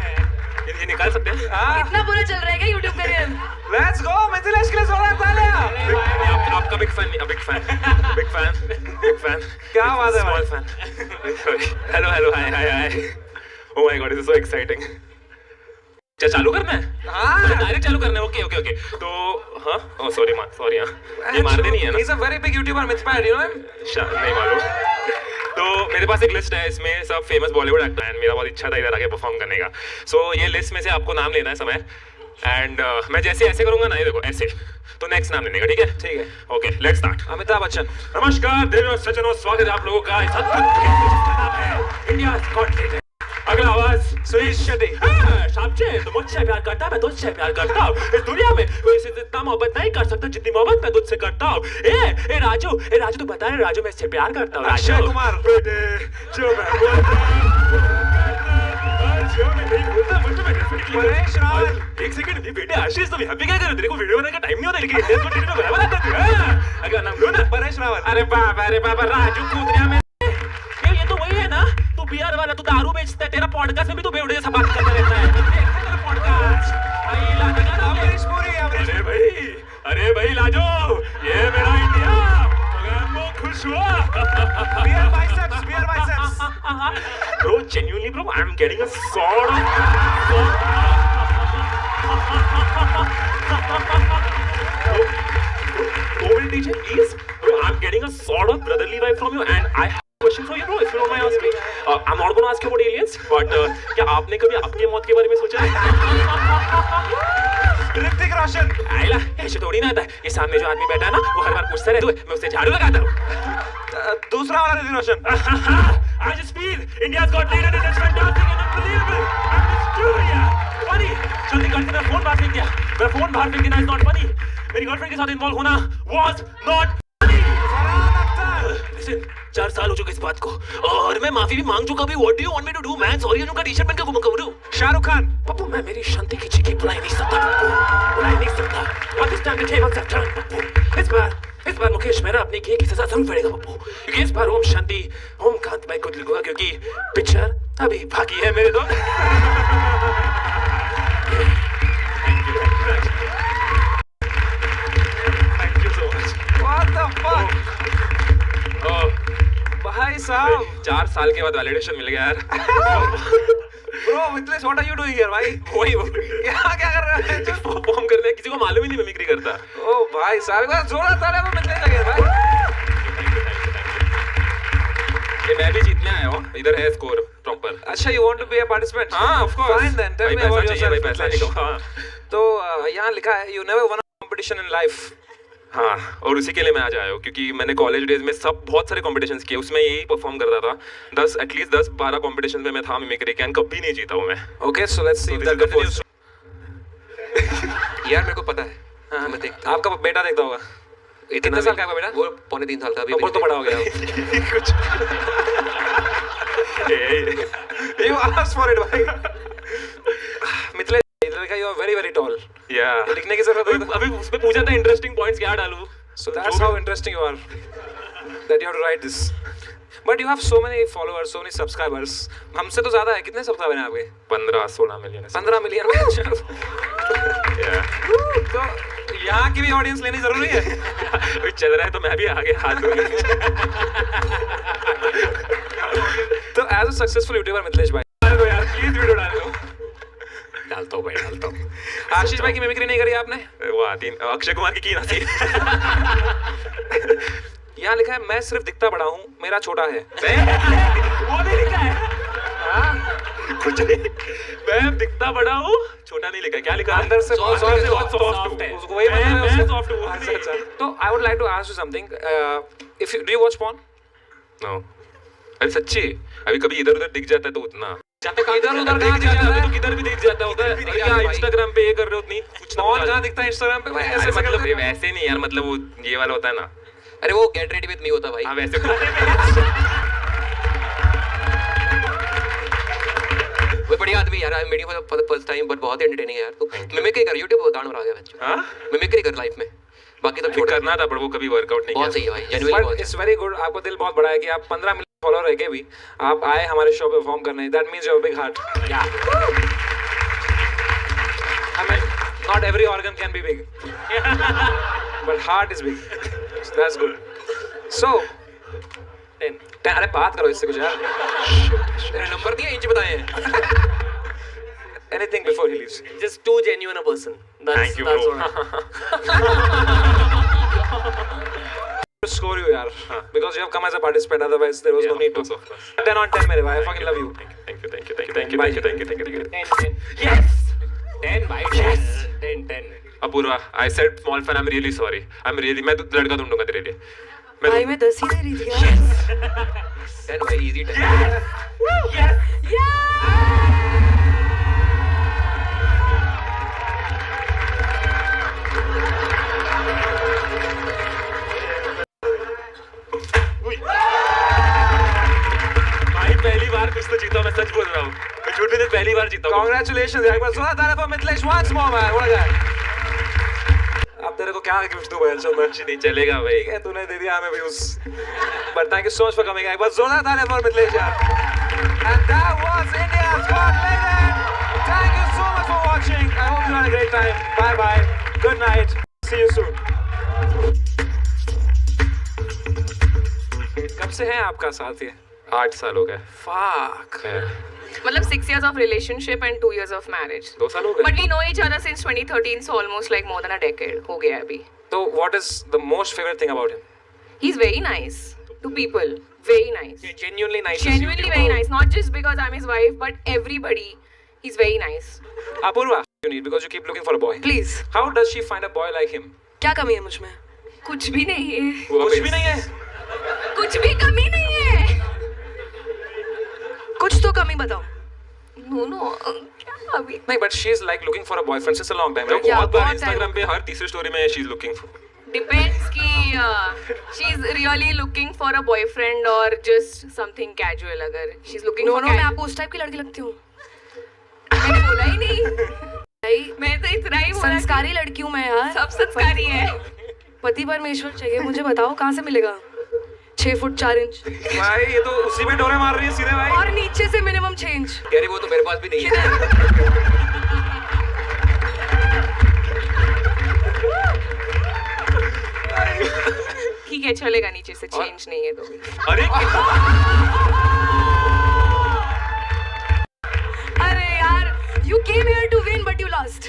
ये निकाल सकते हैं?
हाँ.
इतना बुरा चल रहा है क्या YouTube career?
Let's go Mithilesh के लिए जोरदार तालियां.
आपका बिग फैन
क्या बात है भाई?
Small fan. Hello hi oh my God, this is so exciting. क्या चालू करना है?
हाँ.
डायरेक्ट चालू करना है. ओके तो हाँ, ओह सॉरी हाँ, ये मार देनी है ना.
He's a very big YouTuber, Mythpad, you know him?
नहीं मालूम. तो मेरे पास एक लिस्ट है, इसमें सब फेमस बॉलीवुड एक्टर हैं. मेरा बहुत इच्छा था इधर आके परफॉर्म करने का. सो ये लिस्ट में से आपको नाम लेना है समय एंड मैं जैसे ऐसे करूंगा ना, ये देखो ऐसे, तो नेक्स्ट नाम लेने का. ठीक है?
ठीक है.
Okay let's start.
Amitabh Bachchan.
नमस्कार देवी और सज्जनों, स्वागत है आप लोगों का इस अद्भुत इंडिया गॉट टैलेंट. अगला आवाज
सुरेश शेट्टी.
शामचे, तुम मुझसे प्यार करता, मैं तुझसे प्यार करता हूँ. इस दुनिया में कोई से इतना मोहब्बत नहीं कर सकता जितनी मोहब्बत मैं तुझसे करता हूँ. ए राजू तू बता रहे राजू मैं इससे प्यार करता हूँ.
अक्षय कुमार.
बेटे जो मैं बोलता
परेश रावल.
एक सेकंड ये बेटे आशीष, तुम यहाँ पे क्या कर रहे हो? तेरे को वीडियो बनाने का टाइम नहीं होता, लेकिन इंडियन को टीवी में बराबर आता है. अगला नाम लो ना.
परेश रावल.
अरे बाबा राजू कूदरिया में ये तो वही है ना, तू बियर वाला, तू दारू बेचता है. तेरा पॉडकास्ट में भी तू बेवड़े से बात करता रहता है. तेरा पॉडकास्ट
अमरीश पुरी.
अरे भाई लाजो, ये मेरा इंडिया, मैं खुश हुआ.
Beer biceps.
Bro, genuinely bro, I'm getting a sort of DJ, please. Bro, I'm getting a sort of brotherly vibe from you and I have a question for you bro, if you don't mind asking. I'm not going to ask you about aliens, but क्या आपने कभी अपनी मौत के बारे में सोचा है?
ऋतिक रोशन.
आइला ऐसे थोड़ी ना आता है. ये सामने जो आदमी बैठा है ना, वो हर बार पूछता रहता है, मैं उससे झाड़ू लगाता हूँ.
दूसरा वाला Hrithik Roshan.
I just feel India's got talent and it's fantastic and unbelievable. I'm Victoria. Funny. जल्दी करते मेरा फोन बाहर फेंक दिया. मेरा फोन बाहर फेंक देना is not funny. मेरी गर्लफ्रेंड के साथ इन्वॉल्व होना was not funny. Listen, 4 साल हो चुके इस बात को और मैं माफी भी मांग चुका भी. What do you want me to do man? Sorry उनका टी-शर्ट पहन के घूमूं.
शाहरुख खान.
पप्पू मैं मेरी शांति की चिकी बुलाई नहीं सकता पप्पू, बुलाई नहीं सकता. But this time the tables have turned Pappu. इस बार मुकेश मेहरा अपनी की सजा जरूर पड़ेगा पप्पू, क्योंकि इस बार ओम शांति ओम कांत भाई को लिखूंगा, क्योंकि पिक्चर अभी बाकी है मेरे दोस्त. Thank you so much.
What the fuck? भाई साहब.
4 साल के बाद वैलिडेशन मिल गया यार.
Bro, Mithilesh, what are you doing here भाई?
वही
क्या कर रहे हैं?
परफॉर्म करने किसी को मालूम ही नहीं मिमिक्री करता.
ओ भाई साहब, एक बार जोरदार तालियां वो मिथिलेश लगे भाई.
ये मैं भी जीतने आया हूँ, इधर है स्कोर प्रॉपर.
अच्छा, you want to be a participant?
हाँ, of course.
Fine then, tell me
भाई
about
पैसा चाहिए, भाई
yourself.
पैसा
मिथिलेश.
निकालो. हाँ.
तो यहाँ लिखा है you never won a competition in life.
हाँ, और उसी के लिए मैं आज आया हूँ, क्योंकि मैंने कॉलेज डेज में बहुत सारे कॉम्पिटिशन्स किए, उसमें यही परफॉर्म करता था. 10-12 कॉम्पिटिशन में मैं था मिमिक्री के, कभी नहीं जीता हूँ मैं.
Okay, so let's see if that continues.
यार मेरे को पता है. हाँ, मैं देखता हूँ.
आपका बेटा देखता होगा. कितने साल का है आपका बेटा?
वो 2.5 साल का. अभी
बहुत तो बड़ा हो गया.
कुछ
You asked for it भाई. मिथिलेश, इधर लिखा you are very very tall.
या
लिखने की जरूरत है.
अभी उसमें पूछा था इंटरेस्टिंग पॉइंट्स क्या डालूं.
So that's how interesting you are. That you have to write this. But you have so many followers, so many subscribers. हमसे तो ज्यादा है. कितने सब्सक्राइबर हैं आपके?
15-16 मिलियन.
15 मिलियन में. तो यहाँ की भी ऑडियंस लेनी जरूरी है.
चल रहा है तो मैं भी आगे हाथ दूंगा.
As a successful YouTuber Mithilesh भाई
डाल दो यार, प्लीज वीडियो डाल दो।
डालता हूँ भाई, डालता हूँ।
आशीष भाई की मिमिक्री नहीं करी आपने?
वो आती अक्षय कुमार की ना थी।
यहाँ लिखा है मैं सिर्फ दिखता बड़ा हूँ, मेरा छोटा है।
वो नहीं लिखा है। कुछ नहीं, मैं दिखता बड़ा हूँ, छोटा नहीं लिखा। क्या लिखा है?
अंदर से बहुत
Soft है,
सॉफ्ट
soft है।
उसको वही
मैं
मतलब है
soft हूँ।
अच्छा अच्छा। तो I would like to ask you something, if you do you watch porn?
No, अरे सच्ची, अभी कभी इधर उधर दिख जाता है तो उतना
जाते कहाँ इधर उधर
दिख
कहाँ दिख
जाता
जाता
है,
है?
तो किधर भी दिख जाता होगा। क्या इंस्टाग्राम पे ये कर रहे हो नहीं कुछ
पॉर्न कहाँ दिखता है इंस्टाग्राम पे भाई? ऐसे
मतलब
मतलब
वैसे नहीं यार, मतलब वो ये वाला होता है ना।
अरे वो गेट रेडी विद मी होता भाई।
हाँ वैसे
वो बढ़िया आदमी यार, I am meeting for the first time, but बहुत एंटरटेनिंग है यार। तू मिमिक्री कर, यूट्यूब पे गाना बना गया बच्चों।
हाँ
मिमिक्री कर लाइफ में, बाकी सब छोड़।
करना था पर वो कभी वर्कआउट नहीं
बहुत
किया।
सही है भाई, जेन्युइनली बहुत।
It's very good. आपको दिल बहुत बड़ा है कि आप 15 मिलियन फॉलोअर रह के भी आप आए हमारे शो पे परफॉर्म करने। That means you have big heart. I mean, not every organ can be big, but heart is big. So that's good. So, 10. अरे बात करो इससे कुछ यार।
तेरे नंबर दिए, इंच बताए हैं।
Anything before he leaves.
Just too genuine a person.
Thank you,
that's
bro.
all.
To score you यार, because you have come as a participant. Otherwise, there was no need to.
Of course.
10 on 10 मेरे भाई. I fucking love you.
Thank you, thank you, thank you, thank you,
Bye.
thank you, thank you, thank you, thank you.
10, 10.
Yes.
10, भाई. Yes. 10, 10.
Apoorva, I said small fan. I'm really sorry. I'm really, मैं लड़का ढूंढूंगा तेरे लिए।
भाई मैं 10 ही दे रही थी यार।
10 भाई, इजी 10।
भाई पहली बार कुछ तो जीता, मैं सच बोल रहा हूँ। मैं झूठ नहीं, पहली बार जीता हूँ।
Congratulations यार, एक बार जोरदार ताली for Mithilesh once more man. What a guy. अब तेरे को क्या गिफ्ट दूं भाई? चल मैं
नहीं चलेगा भाई।
ठीक है, तूने दे दिया हमें views. But thank you so much for coming. एक बार जोरदार ताली for मिथिलेश यार. And that was India's Got Talent. Thank you so much for watching. I hope you had a great time. Bye bye. Good night. See you soon. कब से है आपका साथ ये?
8 साल हो गए।
Fuck.
मतलब 6 years of relationship and 2 years of marriage.
2 साल हो गए।
But we know each other since 2013, so almost like more than a decade हो गया अभी.
So what is the most favorite thing about him?
He's very nice to people. Very nice.
Genuinely nice.
Genuinely very nice. Not just because I'm his wife, but everybody. He's very nice.
Apurva, you need because you keep looking for a boy.
Please.
How does she find a boy like him?
क्या कमी है मुझ में? कुछ भी नहीं है.
कुछ भी नहीं है.
कुछ भी कमी नहीं है. कुछ तो कमी बताओ. No. क्या अभी?
नहीं, but she's like looking for a boyfriend since a long time. Right?
Yeah,
बहुत बार
बहुत
इंस्टाग्राम पे हर तीसरी स्टोरी में she's looking for।
Depends कि she's really looking for a boyfriend or just something casual. अगर she's looking for
मैं आपको उस टाइप की लड़की लगती हूँ।
मैंने बोला ही नहीं.
भाई
मैं तो इतना ही बोला.
संस्कारी लड़की हूँ मैं यार।
सब संस्कारी है.
पति परमेश्वर चाहिए मुझे, बताओ कहाँ से मिलेगा? 6 फुट 4 इंच
भाई ये तो उसी में डोरे मार रही है सीधे भाई.
और नीचे से मिनिमम 6 इंच।
कह रही वो तो मेरे पास भी नहीं है।
ठीक है चलेगा, नीचे से चेंज नहीं है तो भी.
अरे
अरे यार, you came here to win but you lost.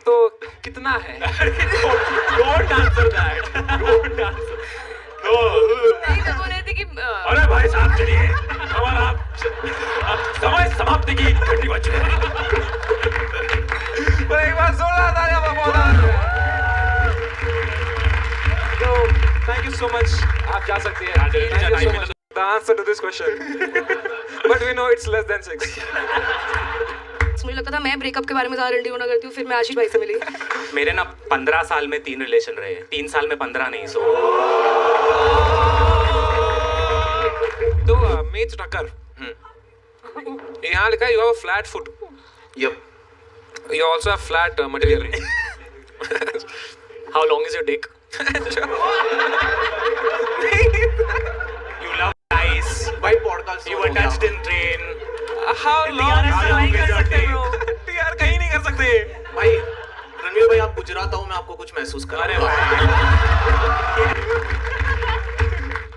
तो कितना है?
don't answer that, don't answer। No।
नहीं तो बोल रहे थे कि
अरे भाई साहब चलिए, हमारा अब समय समाप्ति की घंटी बज रही है।
पर एक बार जोरदार तालियां बजाओ। तो thank you so much. आप जा सकती हैं.
हाँ, चलिए,
Thank you so
time
much. The answer to this question, but we know it's less than 6.
मुझे लगता था मैं ब्रेकअप के बारे में ज़्यादा इंटरव्यू ना करती हूँ, फिर मैं आशीष भाई से मिली।
मेरे ना 15 साल में 3 रिलेशन रहे, 3 साल में 15 नहीं। सो
तो मीत टक्कर. यहाँ लिखा है you have a flat foot.
Yep.
You also have flat material.
how long is your dick? You love ice.
भाई podcast
You were touched in train.
How long?
यार ऐसा नहीं कर सकते
bro. यार कहीं नहीं कर सकते.
भाई रणवीर भाई, आप गुजरात आओ, मैं आपको कुछ महसूस करा।
अरे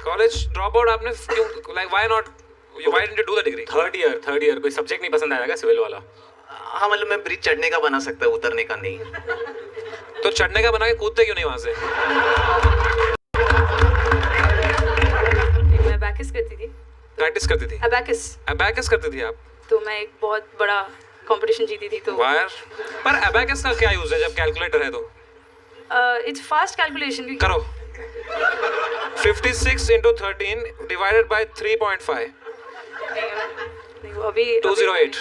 कॉलेज ड्रॉप आउट आपने क्यों? Like why not Why didn't you do the degree?
Third year कोई सब्जेक्ट नहीं पसंद आया क्या सिविल वाला?
हाँ मतलब मैं ब्रिज चढ़ने का बना सकता, उतरने का नहीं।
तो चढ़ने का बना के कूदते क्यों नहीं वहां से?
मैं अबैकस करती थी।
प्रैक्टिस करती थी? अबैकस करती थी आप?
तो मैं एक बहुत बड़ा कंपटीशन जीती थी। तो
वायर पर अबैकस का क्या यूज है जब कैलकुलेटर है तो?
It's fast calculation.
करो 56 into 13 divided by 3.5
अभी
208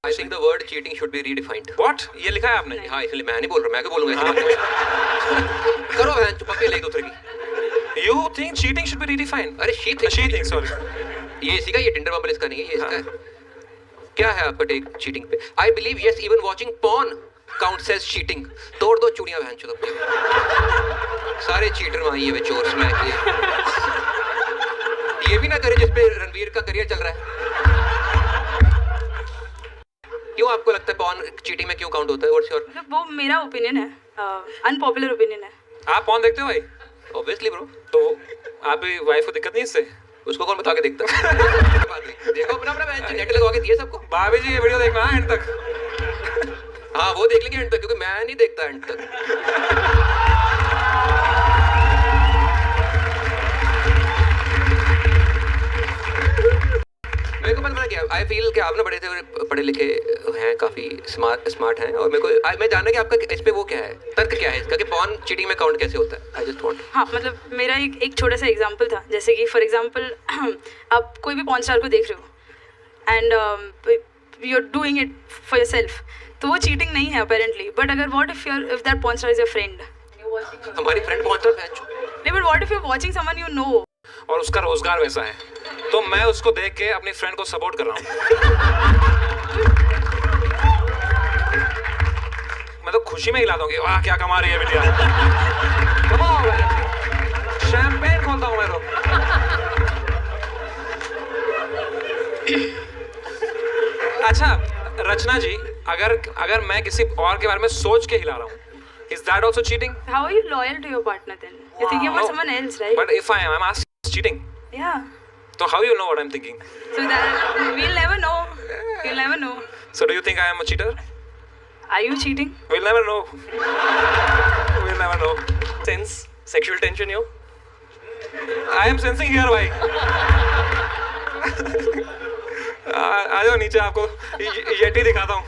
I think the word cheating should be redefined.
What? ये लिखा है आपने?
हाँ इसलिए मैं नहीं बोल रहा, मैं क्यों बोलूँगा इसलिए? करो बहन चुपा के ले दूसरे की।
You think cheating should be redefined?
अरे she thinks
sorry.
ये इसी का, ये टिंडर बम्बल इसका नहीं है, ये इसका है। क्या है आपका टेक चीटिंग पे? I believe yes, even watching porn counts as cheating. तोड़ दो चूड़ियाँ बहन चुप अपनी। सारे चीटर वहाँ ये चोर स्मैक ये भी ना करे जिस पे रणवीर का करियर चल रहा है। क्यों आपको लगता है पॉर्न चीटिंग में क्यों काउंट होता है? What's your?
वो मेरा ओपिनियन है, अनपॉपुलर ओपिनियन है।
आप पॉर्न देखते हो भाई?
Obviously bro.
तो आपकी वाइफ को दिक्कत नहीं है इससे?
उसको कौन बता के देखता? देखो अपना अपना बेंच नेट लगवा के दिए सबको।
भाभी जी ये वीडियो देखना है एंड तक।
हाँ वो देख लेंगे एंड तक, क्योंकि मैं नहीं देखता एंड तक। मेरे को पता क्या, आई फील कि आप ना बड़े थे पढ़े लिखे हैं, काफ़ी स्मार्ट हैं, और मेरे को मैं जानना कि आपका इस पे वो क्या है, तर्क क्या है इसका कि पॉर्न चीटिंग में काउंट कैसे होता है? I just want.
हाँ मतलब मेरा एक छोटा सा एग्जांपल था, जैसे कि फॉर एग्जांपल आप कोई भी पॉर्न स्टार को देख रहे हो and you are doing it for yourself, तो वो चीटिंग नहीं है अपेरेंटली। बट अगर what if that porn star is your friend?
हमारी फ्रेंड पॉर्न स्टार है।
नहीं but what if you are watching someone you know
और उसका रोजगार वैसा है, तो मैं उसको देख के अपनी फ्रेंड को सपोर्ट कर रहा हूँ। मैं तो खुशी में हिलाता हूँ कि वाह क्या कमा रही है बिटिया। शैंपेन खोलता हूँ मैं तो। अच्छा रचना जी, अगर मैं किसी और के बारे में सोच के हिला रहा हूँ, is that also cheating?
How are you loyal to your partner then? You're thinking about someone else, right?
But if I'm asked cheating,
Yeah.
so how you know what I'm thinking?
So that we'll never know. We'll never know.
So do you think I am a cheater?
Are you cheating?
We'll never know. We'll never know.
Sense sexual tension here.
I am sensing here भाई। आ जाओ नीचे, आपको Yeti दिखाता हूँ।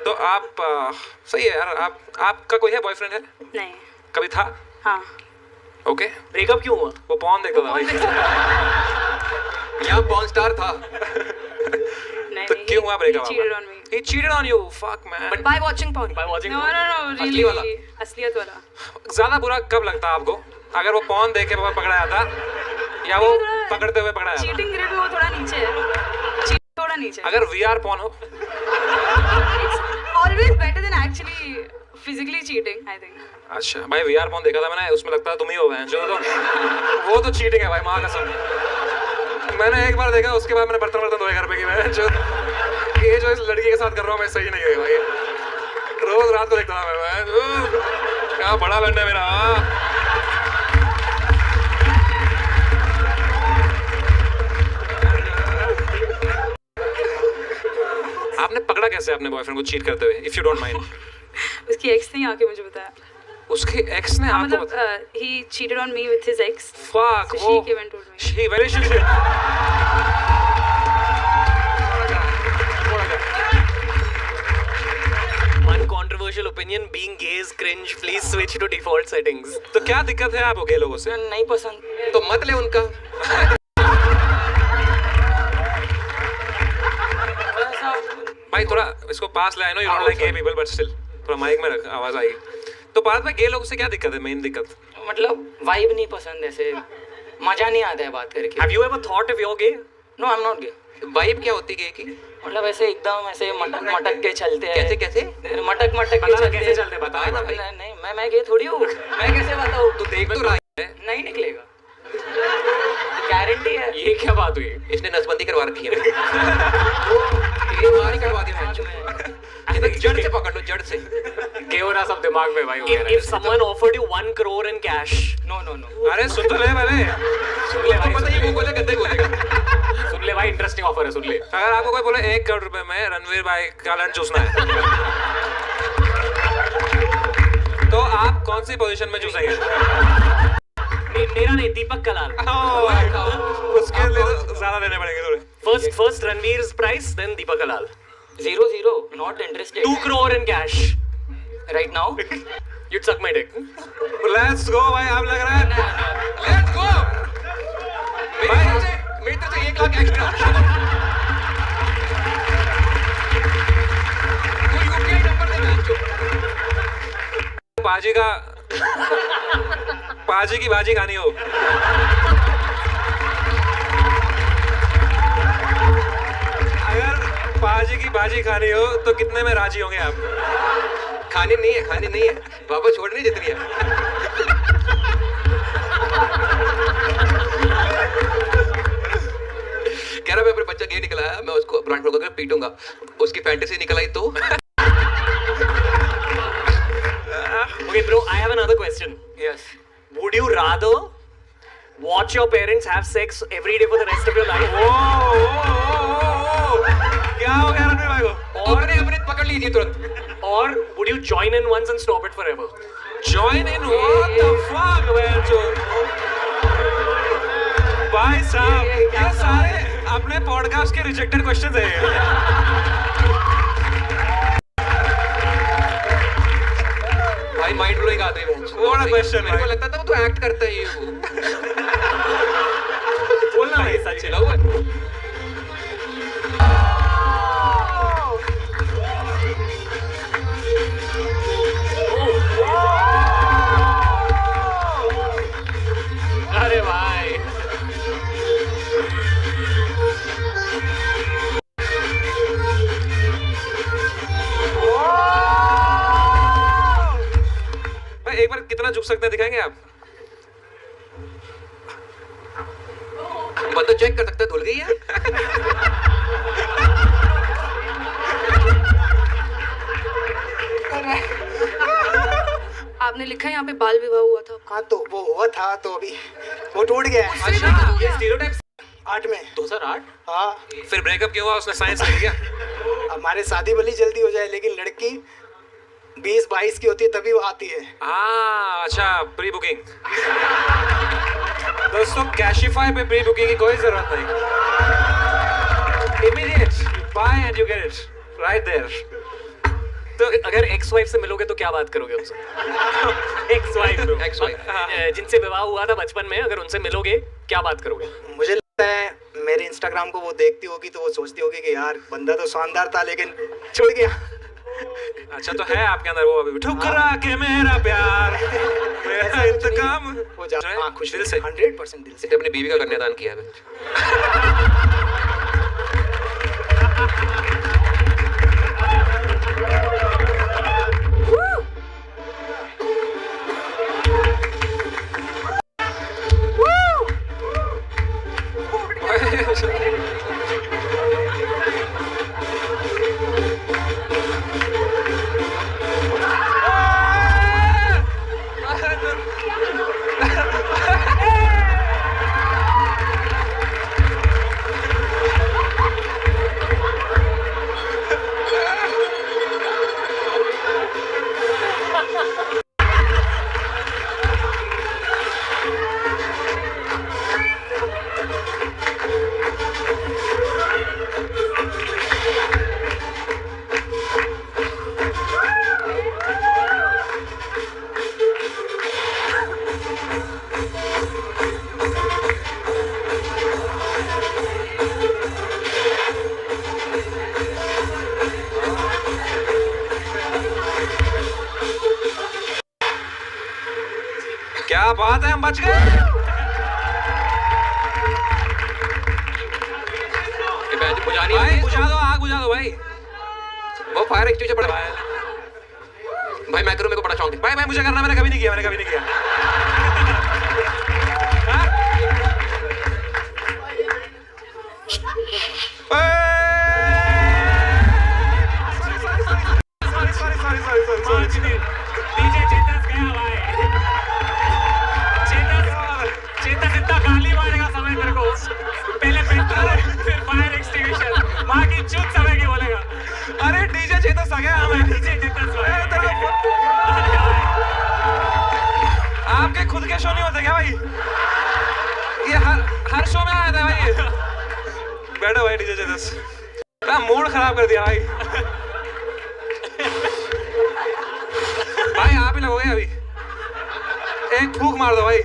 तो आप सही है यार। आपका कोई है बॉयफ्रेंड है?
नहीं।
कभी था?
हाँ।
ओके।
ब्रेकअप क्यों हुआ?
वो पॉर्न देखता था भाई।
यहाँ पॉर्न स्टार था।
तो क्यों हुआ breakup?
He cheated on me.
He cheated on you. Fuck man.
But by watching porn.
By watching
No,
porn.
no, no.
असली
Really.
वाला?
असलियत वाला।
ज्यादा बुरा कब लगता है आपको? अगर वो पॉर्न देख के पकड़ा जाता या वो पकड़ते हुए पकड़ा जाता?
चीटिंग ग्रेड में वो थोड़ा नीचे है। थोड़ा नीचे।
अगर VR पॉर्न हो?
It's always better than actually physically cheating, I think.
अच्छा भाई VR पॉर्न देखा था मैंने, उसमें लगता है तुम ही हो गए जो। तो वो तो चीटिंग है भाई, माँ कसम। मैंने एक बार देखा, उसके बाद मैंने बर्तन धोए घर पे कि मैं जो ये जो इस लड़की के साथ कर रहा हूँ मैं सही नहीं है भाई। रोज रात को देखता था मैं क्या बड़ा लंड है मेरा। आपने पकड़ा कैसे अपने बॉयफ्रेंड को चीट करते हुए, इफ यू डोंट माइंड?
उसकी एक्स ने आके मुझे बताया।
उसके एक्स ने आपको बताया?
he cheated on me with his ex.
Fuck,
So
वो
she came and told me.
she very she
Uncontroversial opinion, being gay is cringe. Please switch to default settings.
तो क्या दिक्कत है आपको गए लोगों से?
नहीं पसंद।
तो मत ले उनका।
भाई थोड़ा इसको पास ले आए, no you don't like gay people but still थोड़ा माइक में रख, आवाज आएगी। तो बात में गे लोगों से क्या दिक्कत है? मेन दिक्कत
मतलब वाइब नहीं पसंद, ऐसे मजा नहीं आता है बात करके।
Have you ever thought if you're gay?
No I am not gay.
Vibe क्या होती है कि
मतलब ऐसे एकदम ऐसे मटक मटक के चलते हैं।
कैसे कैसे?
मटक मटक के
पता
चलते
कैसे चलते बता ना भाई।
नहीं मैं गे थोड़ी हूँ, मैं कैसे बताऊँ?
तू देख तो रहा है,
नहीं निकलेगा, गारंटी है।
ये क्या बात हुई?
इसने नसबंदी करवा रखी है। ये बाहर ही करवा दी मैच में। जड़ से पकड़ लो, जड़ से।
केवरा सब दिमाग में भाई हो गया
If someone offered you 1 crore in cash,
no
अरे सुन तो ले पहले,
सुन ले भाई,
पता ही वो बोले गंदे बोलेगा।
सुन ले भाई, इंटरेस्टिंग ऑफर है, सुन ले।
अगर आपको कोई बोले 1 करोड़ रुपए में रणवीर भाई का लंच चूसना है, तो आप कौन सी पोजीशन में चूसेंगे?
मेरा नहीं, दीपक कलाल।
उसके लिए ज्यादा देने पड़ेंगे थोड़े।
First Ranveer's price, then Deepak Kalal.
0-0, not interested.
2 crore in cash.
Right now?
You'd suck my dick.
Let's go भाई, आप लग रहा है
Let's go। मेरी तरफ से 1 लाख एक्स्ट्रा। तू UPI नंबर दे भेज।
पाजी की भाजी खानी हो, अगर पाजी की भाजी खानी हो तो कितने में राजी होंगे आप?
खाने नहीं है, वापस छोड़ने जितनी है। कह रहा मैं अपने बच्चा गे निकला है, मैं उसको ब्रांड होकर पीटूंगा, उसकी फैंटेसी निकल आई तो।
Okay, bro, I have another question.
Yes.
Would you rather watch your parents have sex every day for the rest of your life?
क्या हो गया रणवीर भाई को?
अपने पकड़ लीजिए तुरंत।
Or would you join in once and stop it forever?
Join in? What the fuck, man? भाई साहब, ये सारे अपने पॉडकास्ट के रिजेक्टेड क्वेश्चंस हैं।
भाई माइंड ब्लोइंग आते हैं।
What a question,
मेरे को
भाई।
लगता था वो तो एक्ट करता है ये वो।
बोलना भाई, सच है।
चिल्ला हुआ है।
अरे भाई,
भाई एक बार कितना झुक सकते हैं दिखाएंगे आप?
बंदा चेक कर सकता है, धुल गई है।
आपने लिखा है यहाँ पे बाल विवाह हुआ था।
हाँ तो वो हुआ था, तो अभी वो टूट गया है।
अच्छा, ये स्टीरियोटाइप्स
8 में।
2008?
हाँ,
फिर ब्रेकअप क्यों हुआ? उसने साइंस ले लिया?
हमारे शादी भली जल्दी हो जाए, लेकिन लड़की 20-22 की होती है तभी वो आती है।
हाँ, अच्छा, प्री बुकिंग। दोस्तों, कैशिफाई पे प्री बुकिंग की कोई जरूरत नहीं। Immediate buy and you get it right there.
तो अगर एक्स वाइफ से मिलोगे तो क्या बात करोगे उनसे? एक्स वाइफ जिनसे विवाह हुआ था बचपन में, अगर उनसे मिलोगे क्या बात करोगे?
मुझे लगता है मेरे इंस्टाग्राम को वो देखती होगी तो वो सोचती होगी कि यार बंदा तो शानदार था लेकिन छुड़ गया।
अच्छा, तो है आपके अंदर वो अभी ठुकरा के मेरा प्यार, मेरा इंतकाम।
वो हाँ, खुश
दिल से।
100% दिल से।
इसने अपनी बीवी का कन्यादान किया है।
क्या बात है, हम बच गए। भाई बुझा दो, आग बुझा दो भाई।
वो फायर एक्सटिंग्विशर पड़ा है। भाई मैं करूं, मेरे को बड़ा शौक है।
भाई मुझे करना, मैंने कभी नहीं किया। आपके खुद के शो नहीं होते क्या भाई? ये हर शो में आया था भाई ये। बैठो भाई डीजे जस। मूड खराब कर दिया भाई। भाई आप ही लगोगे अभी। एक फूक मार दो भाई।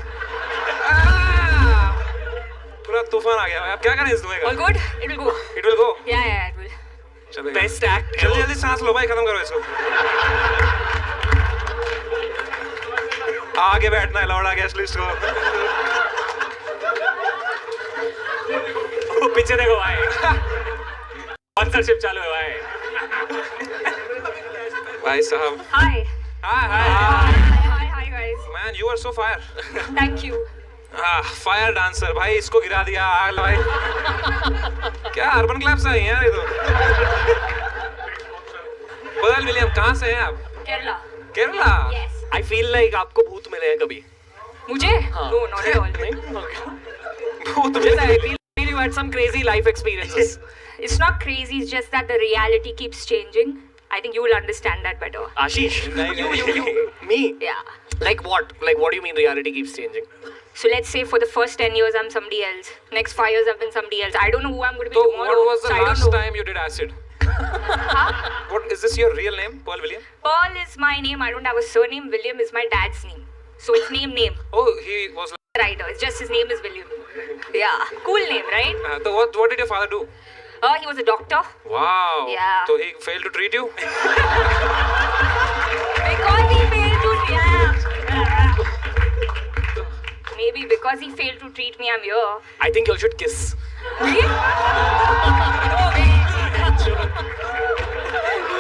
पूरा तूफान आ गया भाई। आप क्या करें इस धुएं का?
All good? It will go.
It will go.
Yeah, it will.
चलो
बेस्ट एक्ट
जल्दी जल्दी सांस लो भाई, खत्म करो इसको। आगे बैठना है लौड़ा गेस्ट लिस्ट को।
पीछे देखो भाई, स्पॉन्सरशिप चालू है भाई।
भाई साहब।
Hi.
Hi.
Hi, guys.
Man, you are so fire.
Thank you.
Fire dancer भाई, इसको गिरा दिया आग भाई। क्या अर्बन क्लब्स आई हैं यार ये तो। पर्ल विलियम कहाँ से हैं आप?
Kerala.
Kerala.
Yes.
I feel like आपको भूत मिले हैं कभी?
मुझे? No, not at all.
भूत
Just I feel you had some crazy life experiences.
It's not crazy. It's just that the reality keeps changing. I think you will understand that better.
Ashish, you, me?
Yeah.
Like what? Like what do you mean reality keeps changing?
So let's say for the first 10 years I'm somebody else. Next 5 years I've been somebody else. I don't know who I'm going to be
So
tomorrow.
what was the
so I don't
last
know.
time you did acid? What is this your real name, Pearl William?
Pearl is my name. I don't have a surname. William is my dad's name. So it's name.
Oh, he was.
Writer. It's just his name is William. Yeah. Cool name, right?
So what did your father do?
He was a doctor.
Wow.
Yeah.
So he failed to treat you?
Because he failed to Maybe because he failed to treat me, I'm here.
I think you all should kiss.
Really? No way.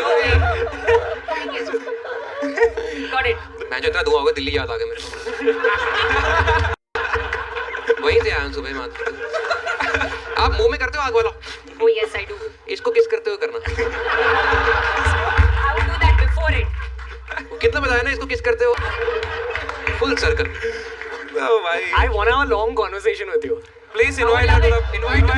No way. Got it.
मैं जो इतना धुआं होगा दिल्ली याद आ गया मेरे को। वहीं से आया हूँ सुबह मात। आप मुंह में करते हो आग वाला?
Oh yes, I do.
इसको किस करते हुए करना?
I would do that before it.
कितना बताया ना इसको किस करते हो? Full circle.
Oh भाई.
I want to have a long conversation with you.
Please invite her to the
Invite.
Yeah, I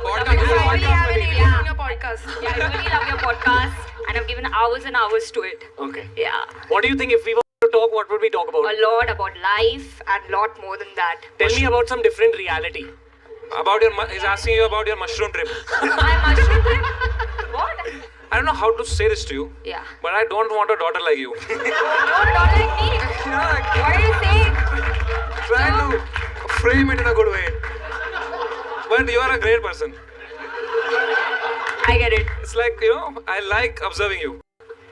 would love
Podcast.
it. I really have an alien
Yeah.
on your podcast. Yeah, I really love your podcast, and I've given hours and hours to it.
Okay.
Yeah,
What do you think if we were to talk, what would we talk about?
a lot about life and lot more than that.
Tell me about some different reality.
About your, he's asking you about your mushroom trip.
My mushroom trip? What?
I don't know how to say this to you,
Yeah.
but I don't want a daughter like you.
Don't like me. What are you saying?
Trying to frame it in a good way. But you are a great person.
I get it.
It's like, I like observing you.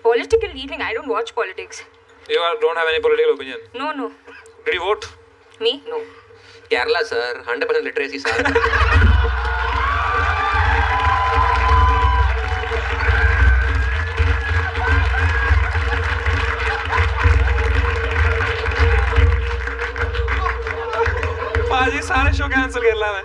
Political reading. I don't watch politics.
You don't have any political opinion.
No.
Did you vote?
Me? No.
Kerala sir, 100% literacy sir.
पाजी सारे show cancel कर ला मैं